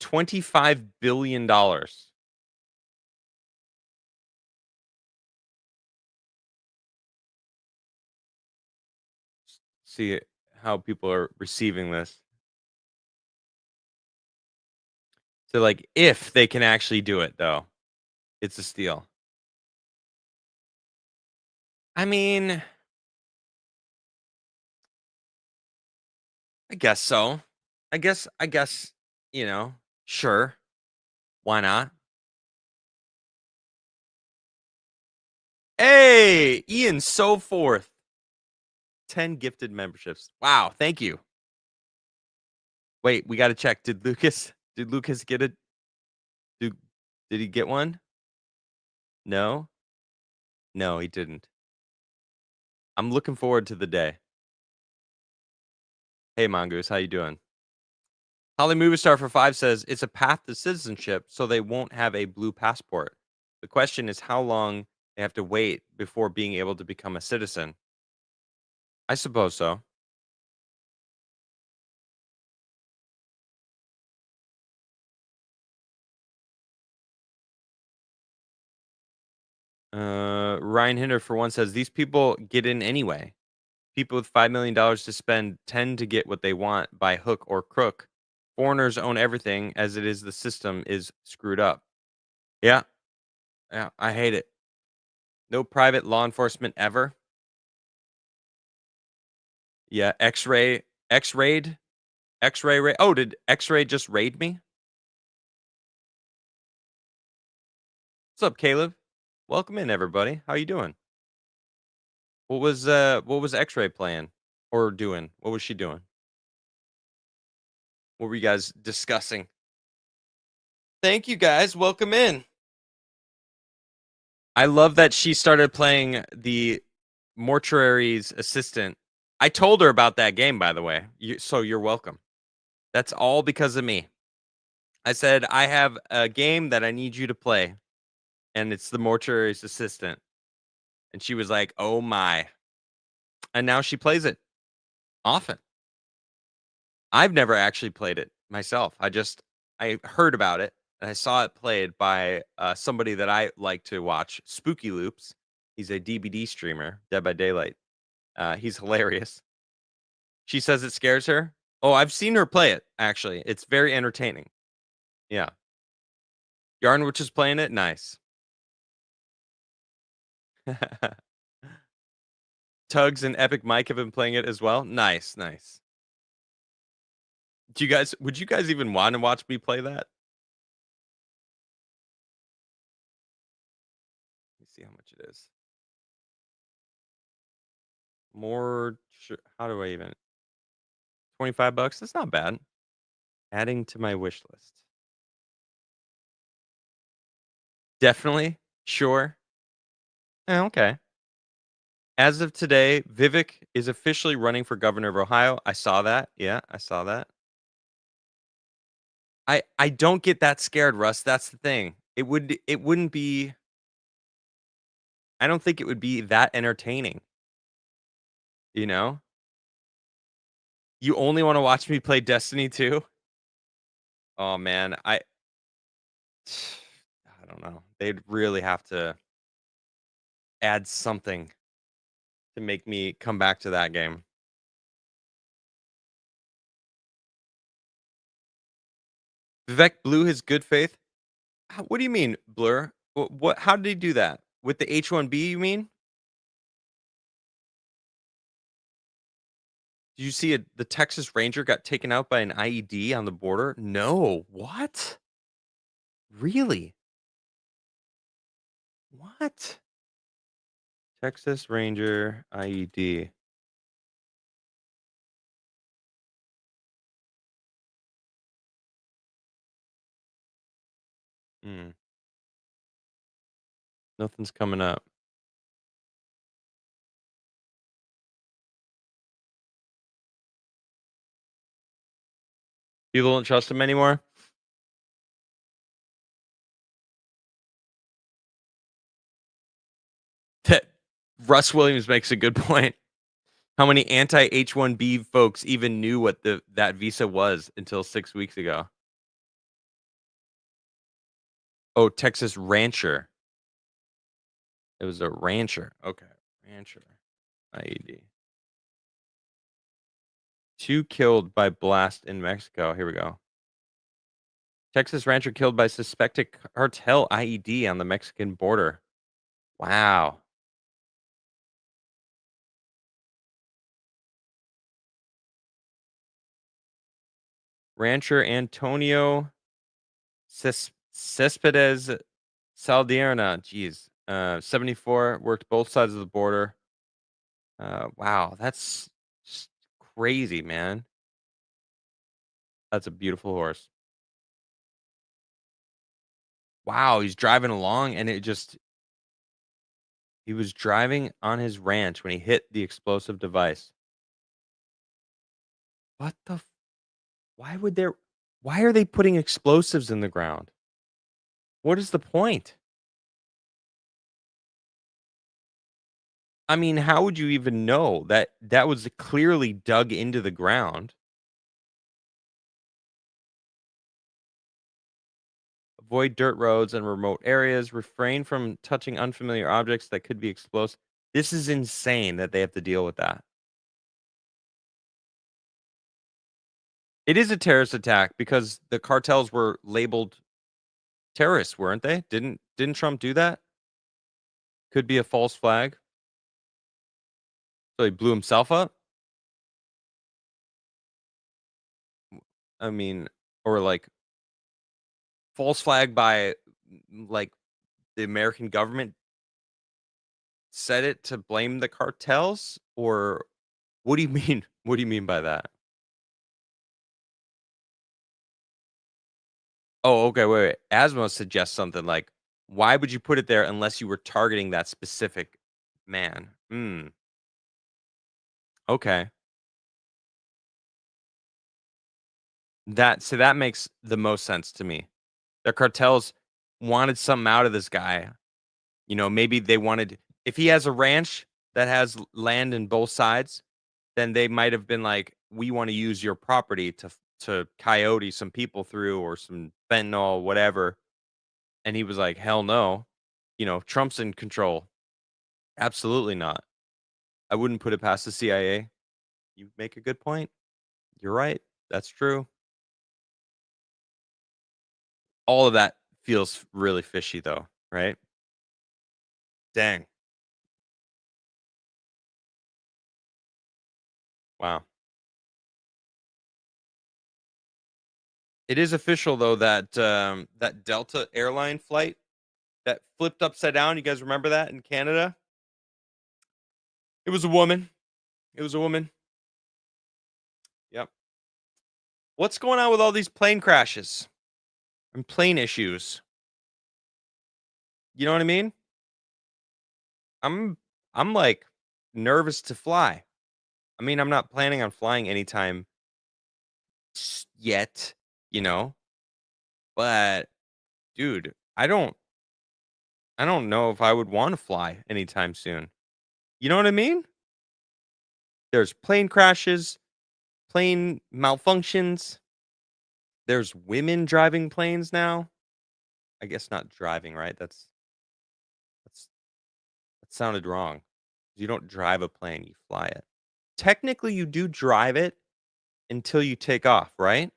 $25 billion. See how people are receiving this. So, like, if they can actually do it, though, it's a steal. I mean, I guess so. I guess, you know, sure. Why not? Hey, Ian so forth. 10 gifted memberships. Wow, thank you. Wait, we gotta check. Did Lucas get it? Did did he get one? No? No, he didn't. I'm looking forward to the day. Hey, Mongoose, how you doing? Holly Movie Star for 5 says it's a path to citizenship, so they won't have a blue passport. The question is how long they have to wait before being able to become a citizen. I suppose so. Ryan Hinder for one says these people get in anyway. People with $5 million to spend tend to get what they want by hook or crook. Foreigners own everything as it is the system is screwed up. Yeah, yeah, I hate it. No private law enforcement ever. Yeah, X-rayed, X-ray ra Oh, did X-ray just raid me? What's up, Caleb? Welcome in, everybody. How you doing? What was X-Ray playing or doing? What was she doing? What were you guys discussing? Thank you guys. Welcome in. I love that she started playing the mortuary's assistant. I told her about that game, by the way. So you're welcome. That's all because of me. I said I have a game that I need you to play, and it's the mortuary's assistant. And she was like, "Oh my!" And now she plays it often. I've never actually played it myself. I heard about it and I saw it played by somebody that I like to watch, Spooky Loops. He's a DBD streamer, Dead by Daylight. He's hilarious. She says it scares her. Oh, I've seen her play it. Actually, it's very entertaining. Yeah, Yarnwich is playing it. Nice. Tugs and Epic Mike have been playing it as well. Nice, nice. Do you guys? Would you guys even want to watch me play that? Let me see how much it is. More. How do I even? 25 bucks? That's not bad. Adding to my wish list. Definitely. Sure. Okay. As of today, Vivek is officially running for governor of Ohio. I saw that. Yeah, I saw that. I don't get that scared, Russ. That's the thing. It wouldn't be I don't think it would be that entertaining, you know? You only want to watch me play Destiny 2? Oh man, I don't know. They'd really have to add something to make me come back to that game. Vivek blew his good faith. What do you mean, blur? What? How did he do that with the H-1B? You mean? Did you see the Texas Ranger got taken out by an IED on the border? No. What? Really? What? Texas Ranger IED. Hmm. Nothing's coming up. People don't trust him anymore. That Russ Williams makes a good point. How many anti H-1B folks even knew what the that visa was until 6 weeks ago? Oh, Texas Rancher. It was a rancher. Okay. Rancher. IED. 2 killed by blast in Mexico. Here we go. Texas rancher killed by suspected cartel IED on the Mexican border. Wow. Rancher Antonio Cespedes Saldierna. Jeez. 74 worked both sides of the border. Wow. That's just crazy, man. That's a beautiful horse. Wow. He's driving along and he was driving on his ranch when he hit the explosive device. What the why would there why are they putting explosives in the ground? What is the point? I mean, how would you even know that that was clearly dug into the ground? Avoid dirt roads and remote areas. Refrain from touching unfamiliar objects that could be explosive. This is insane that they have to deal with that. It is a terrorist attack because the cartels were labeled terrorists, weren't they? Didn't Trump do that? Could be a false flag. So he blew himself up? I mean, or like false flag by like the American government set it to blame the cartels? Or what do you mean? What do you mean by that? Oh, okay, wait. Asmo suggests something like, why would you put it there unless you were targeting that specific man? Hmm. Okay. That makes the most sense to me. The cartels wanted something out of this guy. Maybe they wanted, if he has a ranch that has land in both sides, then they might have been like, we want to use your property to coyote some people through, or some fentanyl, whatever. And he was like, hell no. Trump's in control. Absolutely not. I wouldn't put it past the CIA. You make a good point. You're right. That's true. All of that feels really fishy though, right? Dang. Wow. It is official though that that Delta airline flight that flipped upside down. You guys remember that in Canada? It was a woman. It was a woman. Yep. What's going on with all these plane crashes and plane issues? You know what I mean? I'm I'm like nervous to fly. I mean, I'm not planning on flying anytime yet, you know, but dude, I don't know if I would want to fly anytime soon. You know what I mean? There's plane crashes, plane malfunctions. There's women driving planes now. I guess not driving, right? That's that sounded wrong. You don't drive a plane, you fly it. Technically, you do drive it until you take off, right?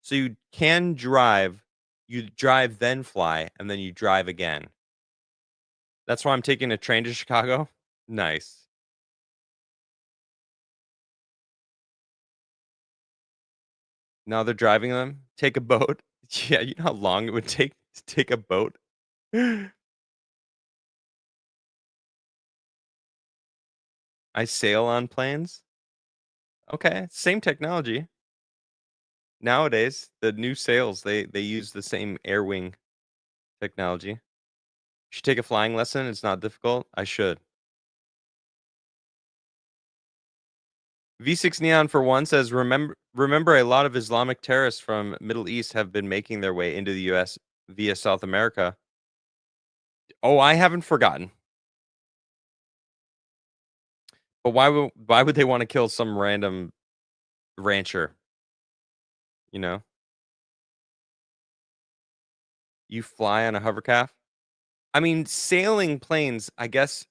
So you can drive, you drive then fly, and then you drive again. That's why I'm taking a train to Chicago. Nice. Now they're driving them. Take a boat. Yeah, you know how long it would take to take a boat? I sail on planes. Okay, same technology. Nowadays, the new sails, they use the same air wing technology. You should take a flying lesson. It's not difficult. I should. V6 Neon for one says, remember a lot of Islamic terrorists from Middle East have been making their way into the US via South America. Oh, I haven't forgotten. But why would they want to kill some random rancher, you know? You fly on a hovercraft? I mean, sailing planes, I guess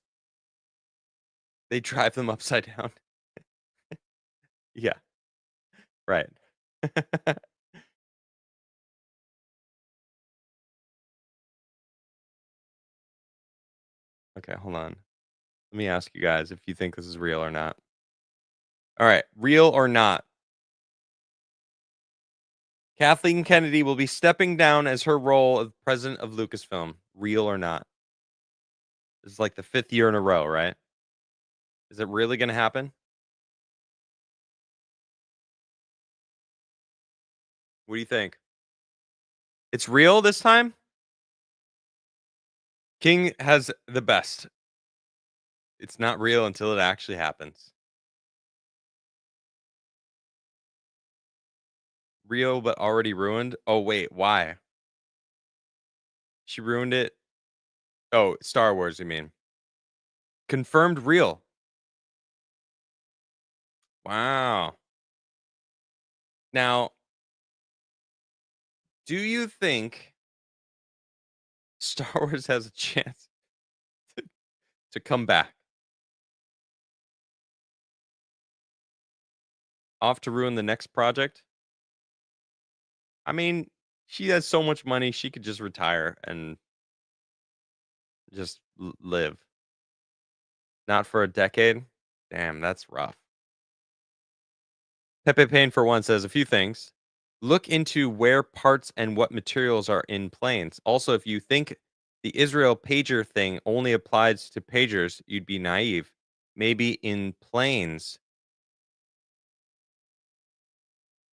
they drive them upside down. Yeah, right. Okay, hold on. Let me ask you guys if you think this is real or not. All right, real or not? Kathleen Kennedy will be stepping down as her role of president of Lucasfilm. Real or not? This is like the fifth year in a row, right? Is it really going to happen? What do you think? It's real this time? King has the best. It's not real until it actually happens. Real but already ruined. Oh, wait, why? She ruined it. Oh, Star Wars, you mean? Confirmed real. Wow. Now, do you think Star Wars has a chance to come back? Off to ruin the next project? I mean, she has so much money, she could just retire and just live. Not for a decade? Damn, that's rough. Pepe Payne for one says a few things. Look into where parts and what materials are in planes. Also, if you think The Israel pager thing only applies to pagers. You'd be naive. Maybe in planes.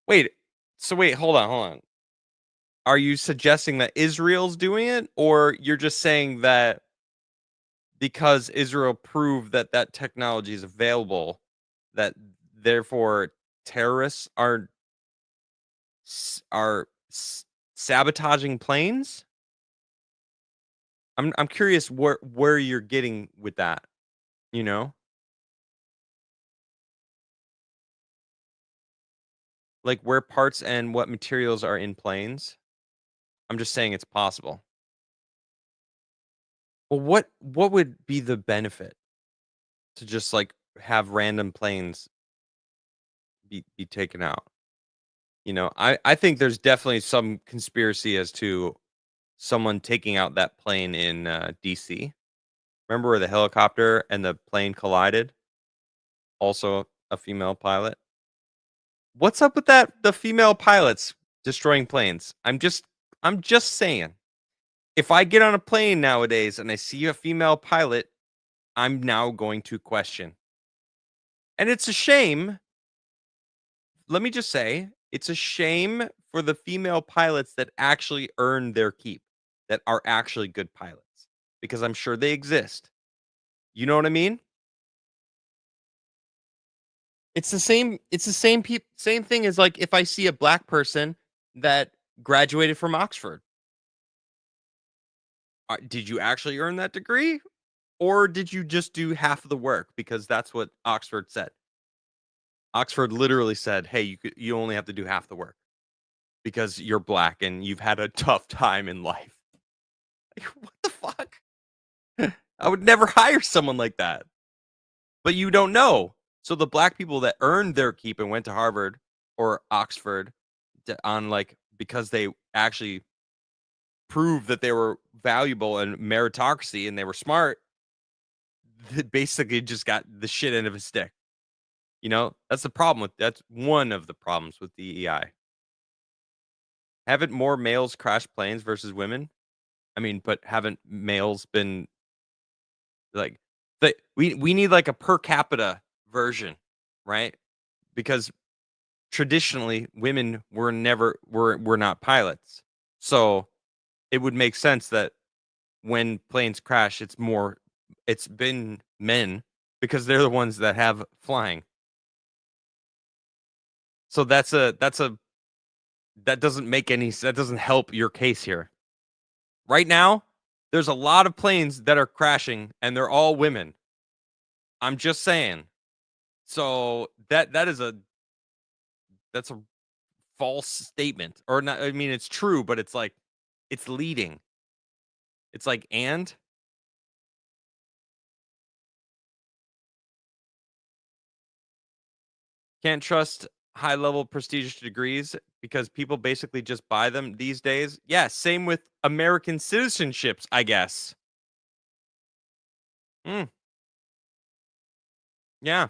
Wait. So wait, hold on. Are you suggesting that Israel's doing it, or you're just saying that because Israel proved that that technology is available, that therefore terrorists are sabotaging planes? I'm curious where you're getting with that, you know? Like where parts and what materials are in planes? I'm just saying it's possible. Well, what would be the benefit to just like have random planes be taken out? You know, I think there's definitely some conspiracy as to someone taking out that plane in DC. Remember where the helicopter and the plane collided? Also a female pilot. What's up with that? The female pilots destroying planes. I'm just saying. If I get on a plane nowadays and I see a female pilot, I'm now going to question. And it's a shame. Let me just say, it's a shame for the female pilots that actually earn their keep, that are actually good pilots, because I'm sure they exist. You know what I mean? It's the same thing as like if I see a black person that graduated from Oxford. Did you actually earn that degree? Or did you just do half of the work because that's what Oxford said? Oxford literally said, "Hey, you only have to do half the work because you're black and you've had a tough time in life." Like, what the fuck? I would never hire someone like that. But you don't know. So the black people that earned their keep and went to Harvard or Oxford on like because they actually proved that they were valuable and meritocracy and they were smart, they basically just got the shit end of a stick. You know, that's one of the problems with DEI. Haven't more males crashed planes versus women? I mean, but haven't males been like we need like a per capita version, right? Because traditionally women were not pilots. So it would make sense that when planes crash, it's been men because they're the ones that have flying. So that doesn't make any that doesn't help your case here. Right now, there's a lot of planes that are crashing and they're all women. I'm just saying. So that's a false statement or not. I mean, it's true, but it's like it's leading. It's like and can't trust high level prestigious degrees because people basically just buy them these days. Yeah, same with American citizenships, I guess. Mm, yeah.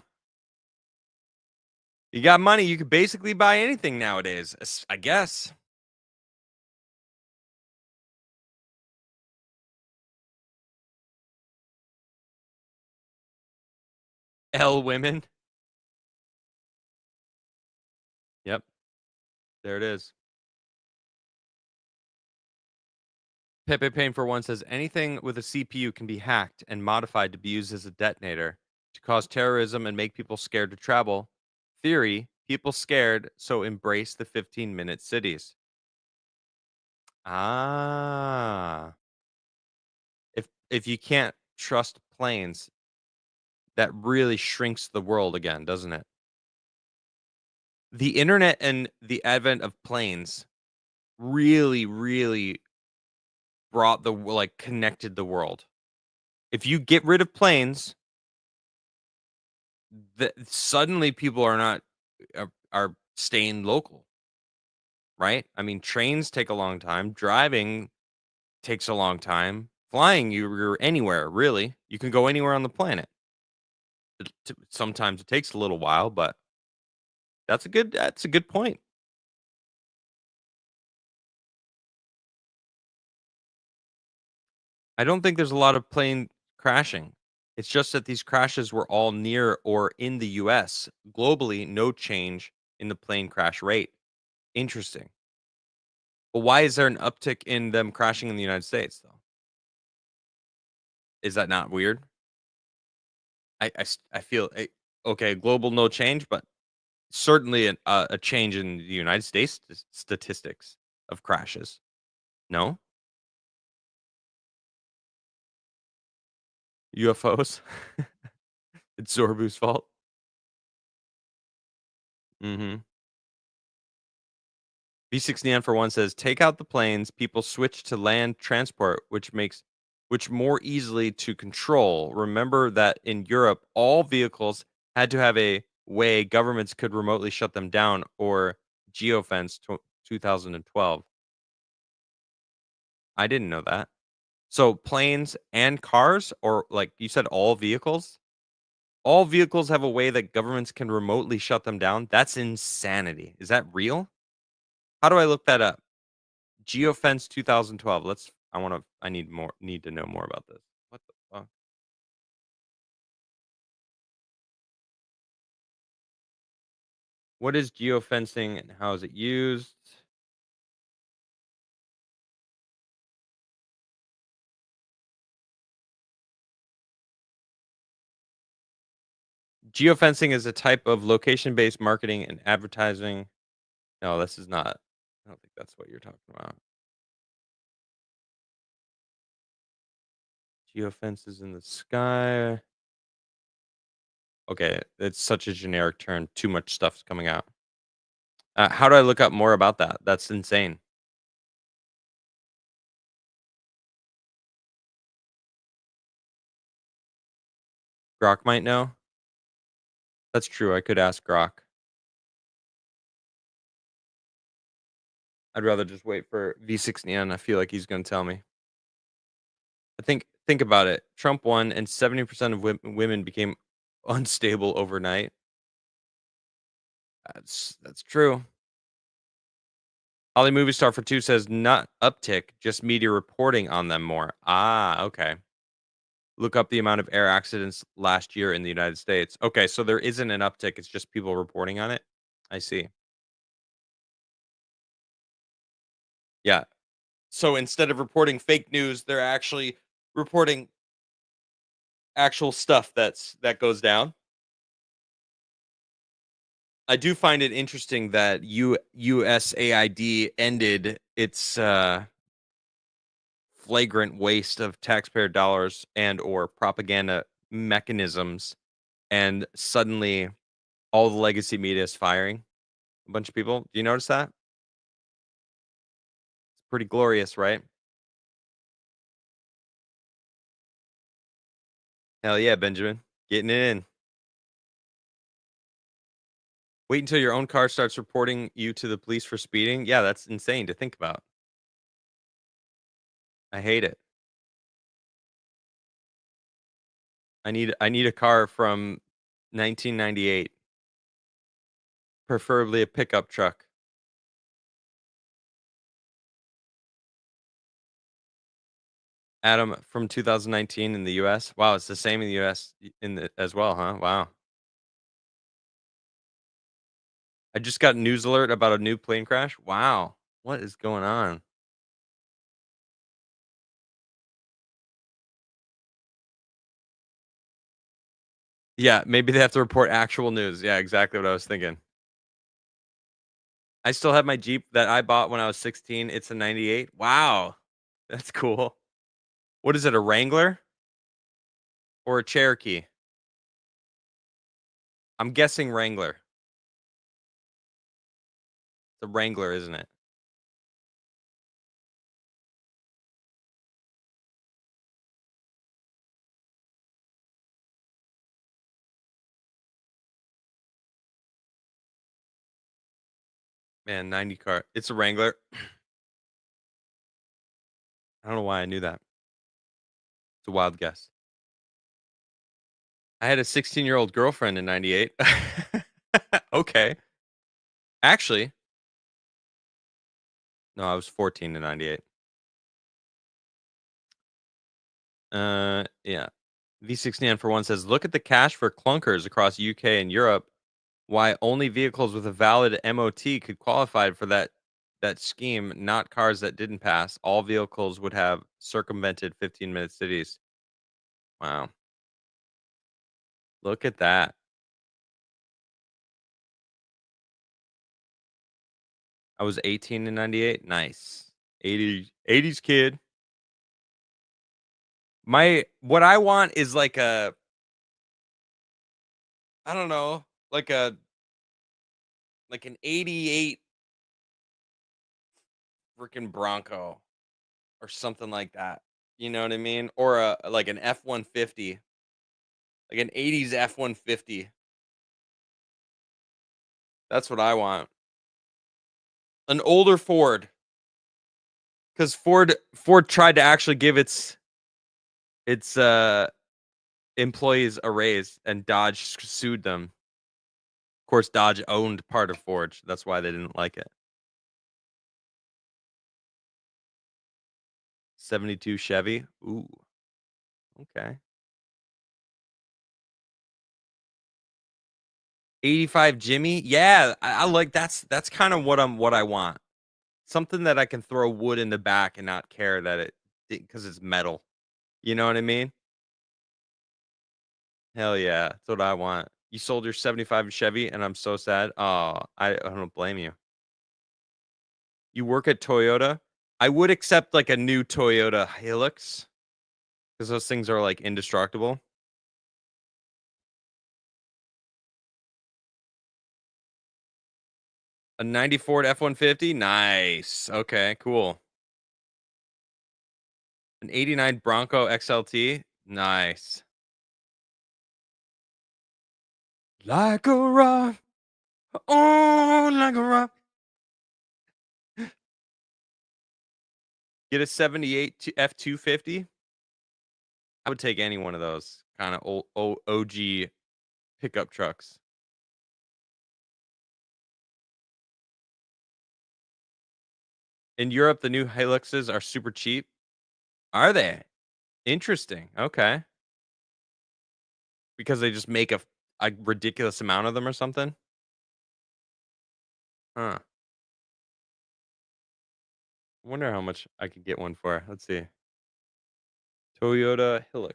You got money, you could basically buy anything nowadays, I guess. L women. Yep, there it is. Pepe Payne for one says anything with a CPU can be hacked and modified to be used as a detonator to cause terrorism and make people scared to travel. Theory, people scared, so embrace the 15-minute cities. Ah. If you can't trust planes, that really shrinks the world again, doesn't it? The internet and the advent of planes really brought like connected the world. If you get rid of planes, suddenly people are not are staying local, right? I mean, trains take a long time, driving takes a long time, flying you're anywhere really. You can go anywhere on the planet. Sometimes it takes a little while, but that's a good point. I don't think there's a lot of plane crashing. It's just that these crashes were all near or in the US. Globally, no change in the plane crash rate. Interesting. But why is there an uptick in them crashing in the United States, though? Is that not weird? I feel okay, global no change, but certainly a change in the United States statistics of crashes. No? UFOs? It's Zorbu's fault? Mhm. V6Neon for one says, "Take out the planes, people switch to land transport, which more easily to control. Remember that in Europe, all vehicles had to have a way governments could remotely shut them down or geofence 2012." I didn't know that. So planes and cars, or like you said, all vehicles? All vehicles have a way that governments can remotely shut them down? That's insanity. Is that real? How do I look that up? Geofence 2012. I need to know more about this. What the fuck? What is geofencing and how is it used? Geofencing is a type of location-based marketing and advertising. No, this is not. I don't think that's what you're talking about. Geofences in the sky. Okay, it's such a generic term. Too much stuff's coming out. How do I look up more about that? That's insane. Grok might know. That's true. I could ask Grok. I'd rather just wait for V6 Neon. I feel like he's going to tell me. Think about it. Trump won, and 70% of women became unstable overnight. That's true. Holly Movie Star for two says not uptick, just media reporting on them more. Ah, okay. Look up the amount of air accidents last year in the United States. Okay, so there isn't an uptick. It's just people reporting on it. I see. Yeah. So instead of reporting fake news, they're actually reporting actual stuff that goes down. I do find it interesting that USAID ended its flagrant waste of taxpayer dollars and or propaganda mechanisms, and suddenly all the legacy media is firing a bunch of people. Do you notice that? It's pretty glorious, right? Hell yeah, Benjamin. Getting it in. Wait until your own car starts reporting you to the police for speeding. Yeah, that's insane to think about. I hate it. I need a car from 1998, preferably a pickup truck. Adam, from 2019 in the US. Wow, it's the same in the US in the as well, huh? Wow. I just got news alert about a new plane crash. Wow. What is going on? Yeah, maybe they have to report actual news. Yeah, exactly what I was thinking. I still have my Jeep that I bought when I was 16. It's a 98. Wow. That's cool. What is it, a Wrangler or a Cherokee? I'm guessing Wrangler. It's a Wrangler, isn't it? Man, 90 car. It's a Wrangler. I don't know why I knew that. It's a wild guess. I had a 16-year-old girlfriend in 98. Okay. Actually, no, I was 14 in 98. Yeah. V69 for one says, look at the cash for clunkers across UK and Europe. Why only vehicles with a valid MOT could qualify for that scheme, not cars that didn't pass. All vehicles would have circumvented 15-minute cities. Wow. Look at that. I was 18 in 98. Nice. 80s kid. What I want is like a, I don't know, like an 88 freaking Bronco or something like that. You know what I mean? Or a like an F-150, like an 80s F-150. That's what I want. An older Ford, because Ford tried to actually give its employees a raise, and Dodge sued them. Of course, Dodge owned part of Ford. That's why they didn't like it. 72 Chevy. Ooh, okay. 85 Jimmy. Yeah, I like that's kind of what I want. Something that I can throw wood in the back and not care that because it's metal. You know what I mean? Hell yeah, that's what I want. You sold your 75 Chevy, and I'm so sad. Oh, I don't blame you. You work at Toyota? I would accept like a new Toyota Hilux because those things are like indestructible. A 90 Ford F-150? Nice. Okay, cool. An 89 Bronco XLT? Nice. Like a rock. Oh, like a rock. Get a 78 F-250? I would take any one of those kind of old OG pickup trucks. In Europe, the new Hiluxes are super cheap. Are they? Interesting. Okay. Because they just make a ridiculous amount of them or something? Huh. Wonder how much I could get one for. Let's see. Toyota Hilux.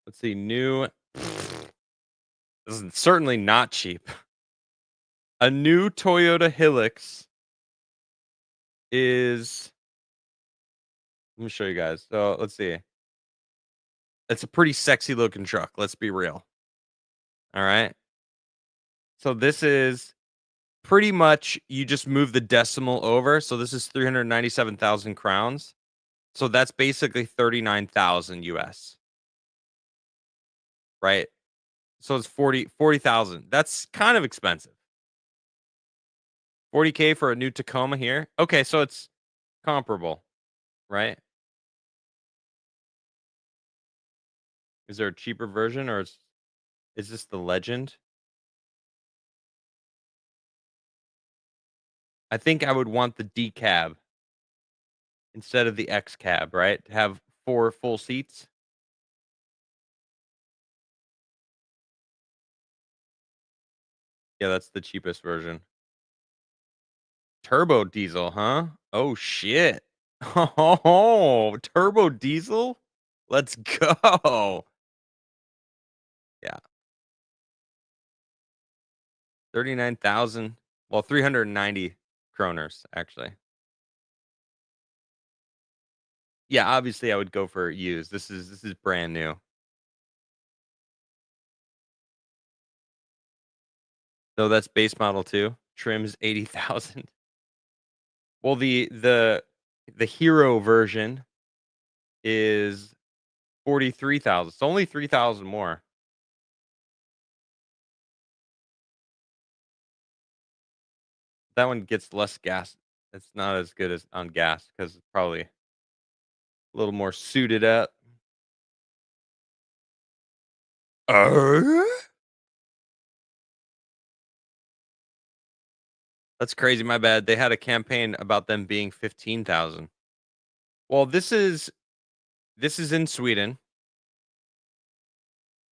Let's see. New. This is certainly not cheap. A new Toyota Hilux is. Let me show you guys. So let's see. It's a pretty sexy looking truck. Let's be real. All right. So this is pretty much you just move the decimal over. So this is 397,000 crowns. So that's basically 39,000 US, right? So it's 40,000. That's kind of expensive. 40K for a new Tacoma here. Okay, so it's comparable, right? Is there a cheaper version, or is this the Legend? I think I would want the D cab instead of the X cab, right? To have 4 full seats. Yeah, that's the cheapest version. Turbo diesel, huh? Oh shit. Oh, turbo diesel? Let's go. Yeah. 39,000. Well, 390 kroners actually. Yeah, obviously I would go for used. This is brand new. So that's base model too. Trims 80,000. Well, the hero version is 43,000. It's only 3,000 more. That one gets less gas. It's not as good as on gas because it's probably a little more suited up. Uh? That's crazy, my bad. They had a campaign about them being 15,000. Well, this is in Sweden,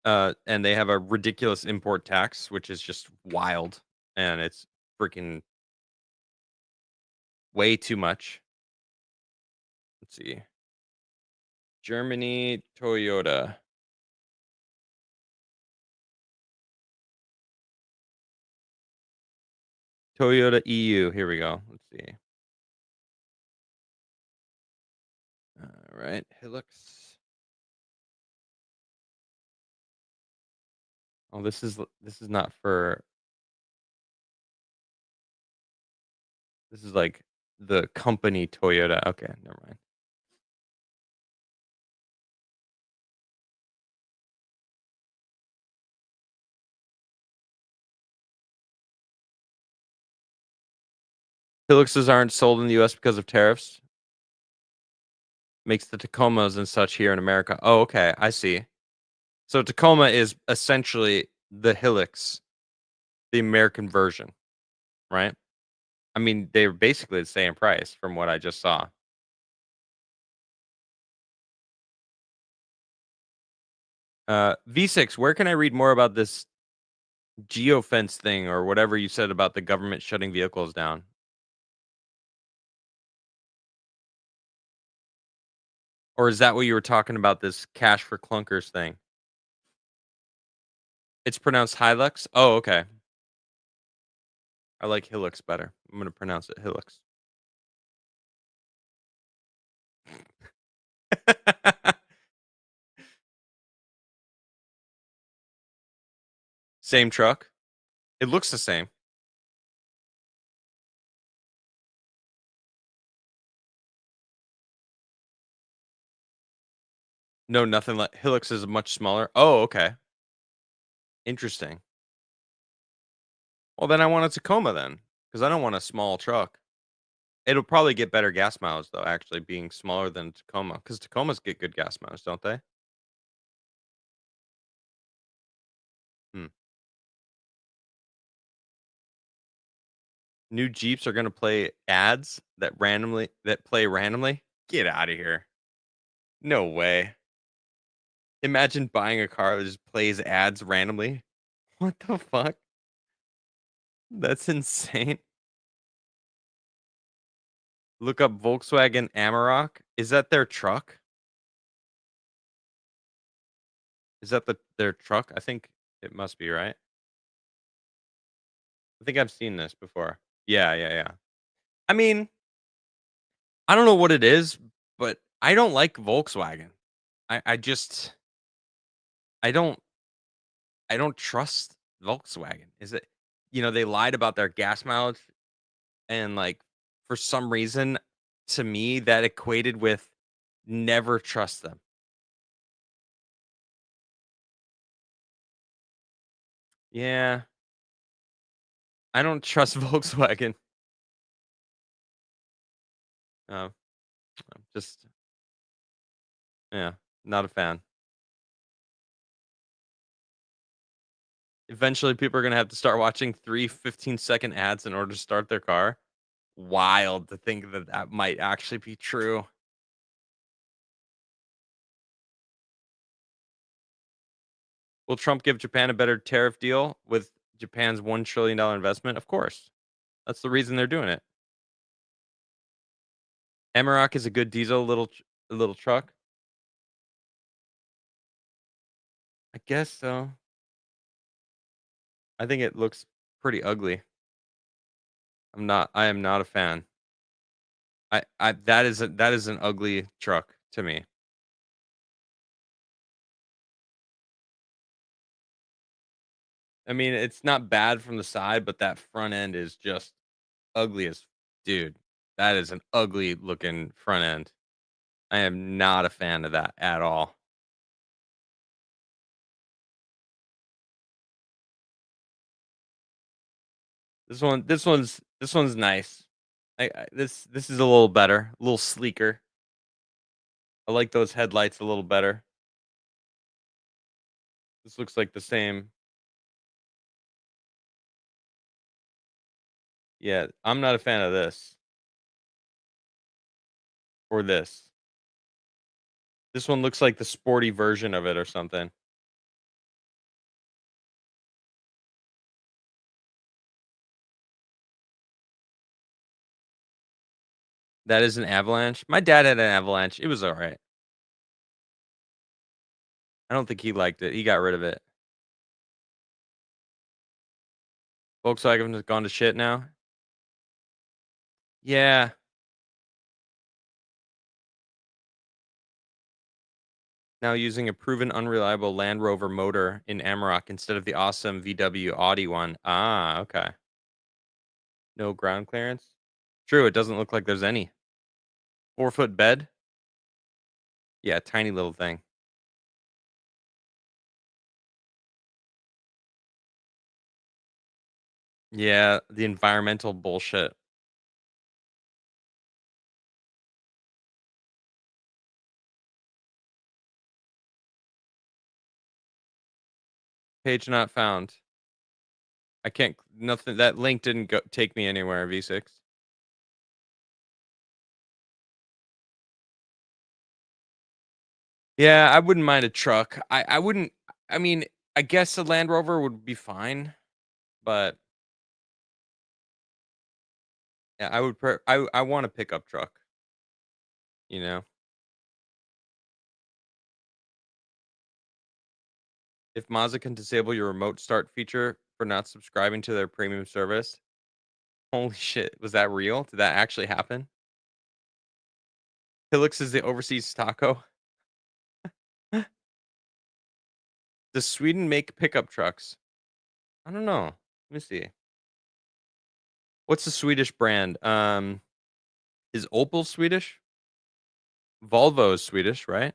and they have a ridiculous import tax, which is just wild, and it's freaking way too much. Let's see. Germany, Toyota. Toyota EU. Here we go. Let's see. All right. Hilux. Oh, this is not for this is like the company Toyota. Okay, never mind. Hiluxes aren't sold in the US because of tariffs. Makes the Tacomas and such here in America. Oh, okay. I see. So Tacoma is essentially the Hilux, the American version, right? I mean, they're basically the same price from what I just saw. V6, where can I read more about this geofence thing or whatever you said about the government shutting vehicles down? Or is that what you were talking about, this cash for clunkers thing? It's pronounced Hilux? Oh, okay. I like Hilux better. I'm gonna pronounce it Hilux. Same truck. It looks the same. No, nothing like Hilux is much smaller. Oh, okay. Interesting. Well, then I want a Tacoma then, because I don't want a small truck. It'll probably get better gas mileage though, actually being smaller than Tacoma, because Tacomas get good gas mileage, don't they? Hmm. New Jeeps are gonna play ads that play randomly? Get out of here. No way. Imagine buying a car that just plays ads randomly. What the fuck? That's insane. Look up Volkswagen Amarok. Is that their truck? Is that their truck? I think it must be, right? I think I've seen this before. Yeah, yeah, yeah. I mean, I don't know what it is, but I don't like Volkswagen. I just I don't I don't trust Volkswagen. Is it they lied about their gas mileage and like for some reason to me that equated with never trust them. Yeah, I don't trust Volkswagen. Uh, just yeah, not a fan. Eventually, people are gonna have to start watching 3 15-second ads in order to start their car. Wild to think that that might actually be true. Will Trump give Japan a better tariff deal with Japan's $1 trillion investment? Of course. That's the reason they're doing it. Amarok is a good diesel little truck. I guess so. I think it looks pretty ugly. I am not a fan. I that is an ugly truck to me. I mean, it's not bad from the side, but that front end is just ugly as dude. That is an ugly looking front end. I am not a fan of that at all. This one's nice. This is a little better, a little sleeker. I like those headlights a little better. This looks like the same. Yeah, I'm not a fan of this or this. This one looks like the sporty version of it or something. That is an Avalanche. My dad had an Avalanche. It was alright. I don't think he liked it. He got rid of it. Volkswagen has gone to shit now. Yeah. Now using a proven unreliable Land Rover motor in Amarok instead of the awesome VW Audi one. Ah, okay. No ground clearance? True, it doesn't look like there's any. 4-foot bed? Yeah, tiny little thing. Yeah, the environmental bullshit. Page not found. I can't nothing that link didn't go take me anywhere, V6. Yeah, I wouldn't mind a truck. I wouldn't I mean, I guess a Land Rover would be fine, but yeah, I want a pickup truck, you know? If Mazda can disable your remote start feature for not subscribing to their premium service, holy shit, was that real? Did that actually happen? Hilux is the overseas taco. Does Sweden make pickup trucks? I don't know. Let me see. What's the Swedish brand? Is Opel Swedish? Volvo is Swedish, right?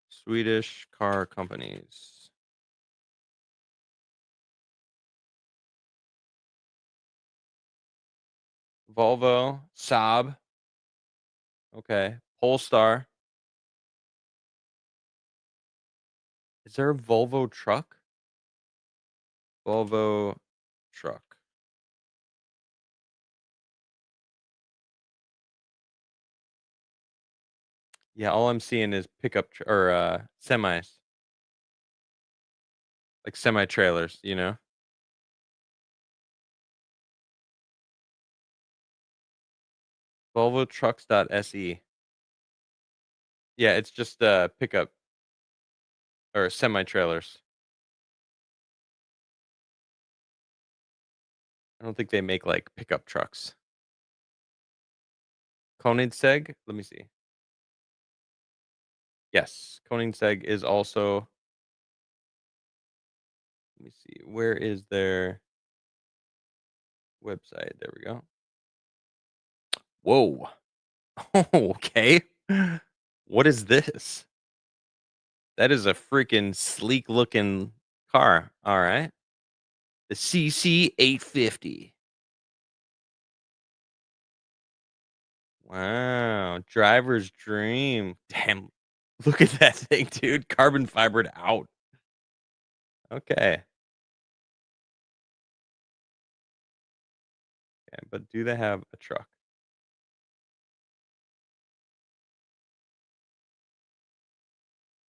Swedish car companies. Volvo, Saab. Okay. Polestar. Is there a Volvo truck? Volvo truck. Yeah, all I'm seeing is or semis, like semi trailers, you know? Volvo trucks.se. Yeah, it's just pickup or semi trailers. I don't think they make like pickup trucks. Koenigsegg, let me see. Yes, Koenigsegg is also. Let me see. Where is their website? There we go. Whoa. Okay. What is this? That is a freaking sleek looking car. All right. The CC 850. Wow. Driver's dream. Damn. Look at that thing, dude. Carbon fibered out. Okay. Yeah, but do they have a truck?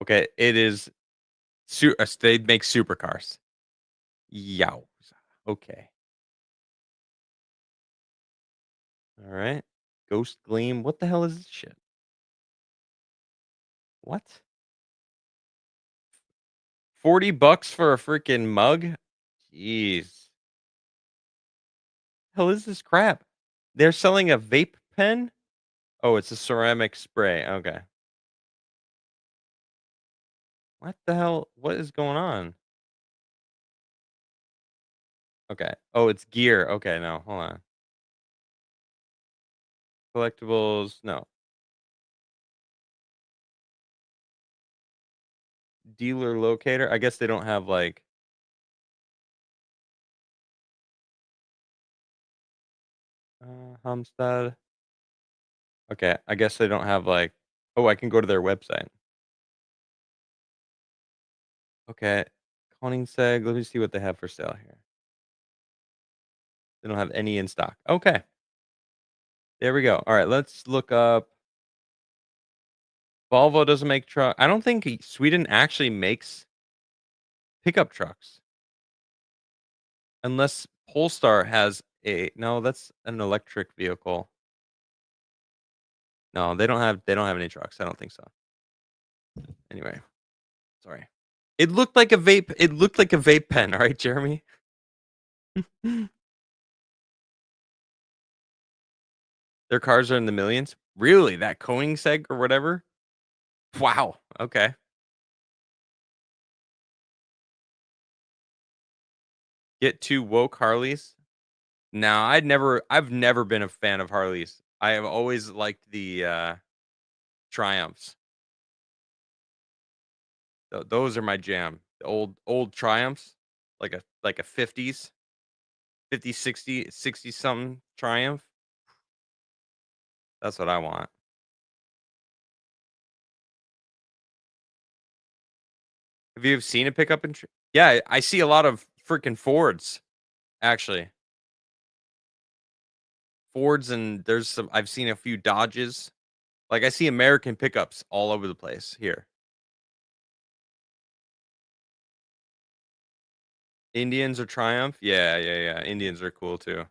Okay. It is. They make supercars. Yow. Okay. All right. Ghost Gleam. What the hell is this shit? What? 40 bucks for a freaking mug? Jeez. Hell is this crap? They're selling a vape pen? Oh, it's a ceramic spray. Okay. What the hell? What is going on? Okay. Oh, it's gear. Okay, no, hold on. Collectibles. No. Dealer locator. I guess they don't have like Hamstad. Okay, I guess they don't have like. Oh, I can go to their website. Okay. Koenigsegg. Let me see what they have for sale here. They don't have any in stock. Okay. There we go. All right, let's look up Volvo doesn't make truck. I don't think Sweden actually makes pickup trucks unless Polestar has a no, that's an electric vehicle. No, they don't have any trucks. I don't think so. Anyway, sorry. It looked like a vape pen, all right, Jeremy? Their cars are in the millions? Really? That Koenigsegg or whatever? Wow. Okay. Get 2 woke Harleys? No, I've never been a fan of Harleys. I have always liked the, Triumphs. Those are my jam. The old Triumphs, like a 50s, 50, 60 something Triumph. That's what I want. Have you ever seen a pickup in Yeah, I see a lot of freaking Fords, actually. Fords and there's some I've seen a few Dodges. Like, I see American pickups all over the place here. Indians or Triumph? Yeah, yeah, yeah. Indians are cool too.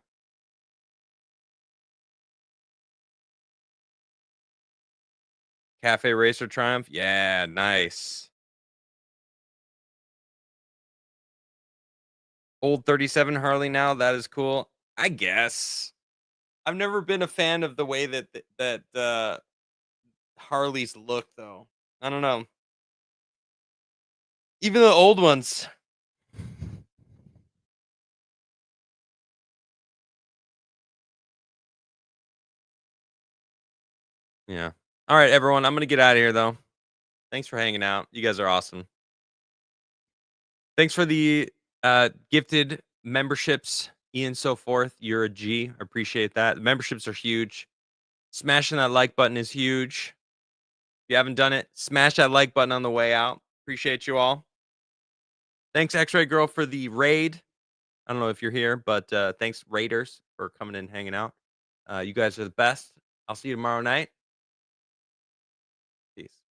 Cafe Racer Triumph? Yeah, nice. Old 37 Harley now, that is cool. I guess. I've never been a fan of the way that Harleys look though. I don't know. Even the old ones. Yeah. All right, everyone. I'm gonna get out of here though. Thanks for hanging out. You guys are awesome. Thanks for the gifted memberships, Ian, so forth. You're a G. Appreciate that. The memberships are huge. Smashing that like button is huge. If you haven't done it, smash that like button on the way out. Appreciate you all. Thanks, X-Ray Girl, for the raid. I don't know if you're here, but thanks, Raiders, for coming in and hanging out. You guys are the best. I'll see you tomorrow night. Peace.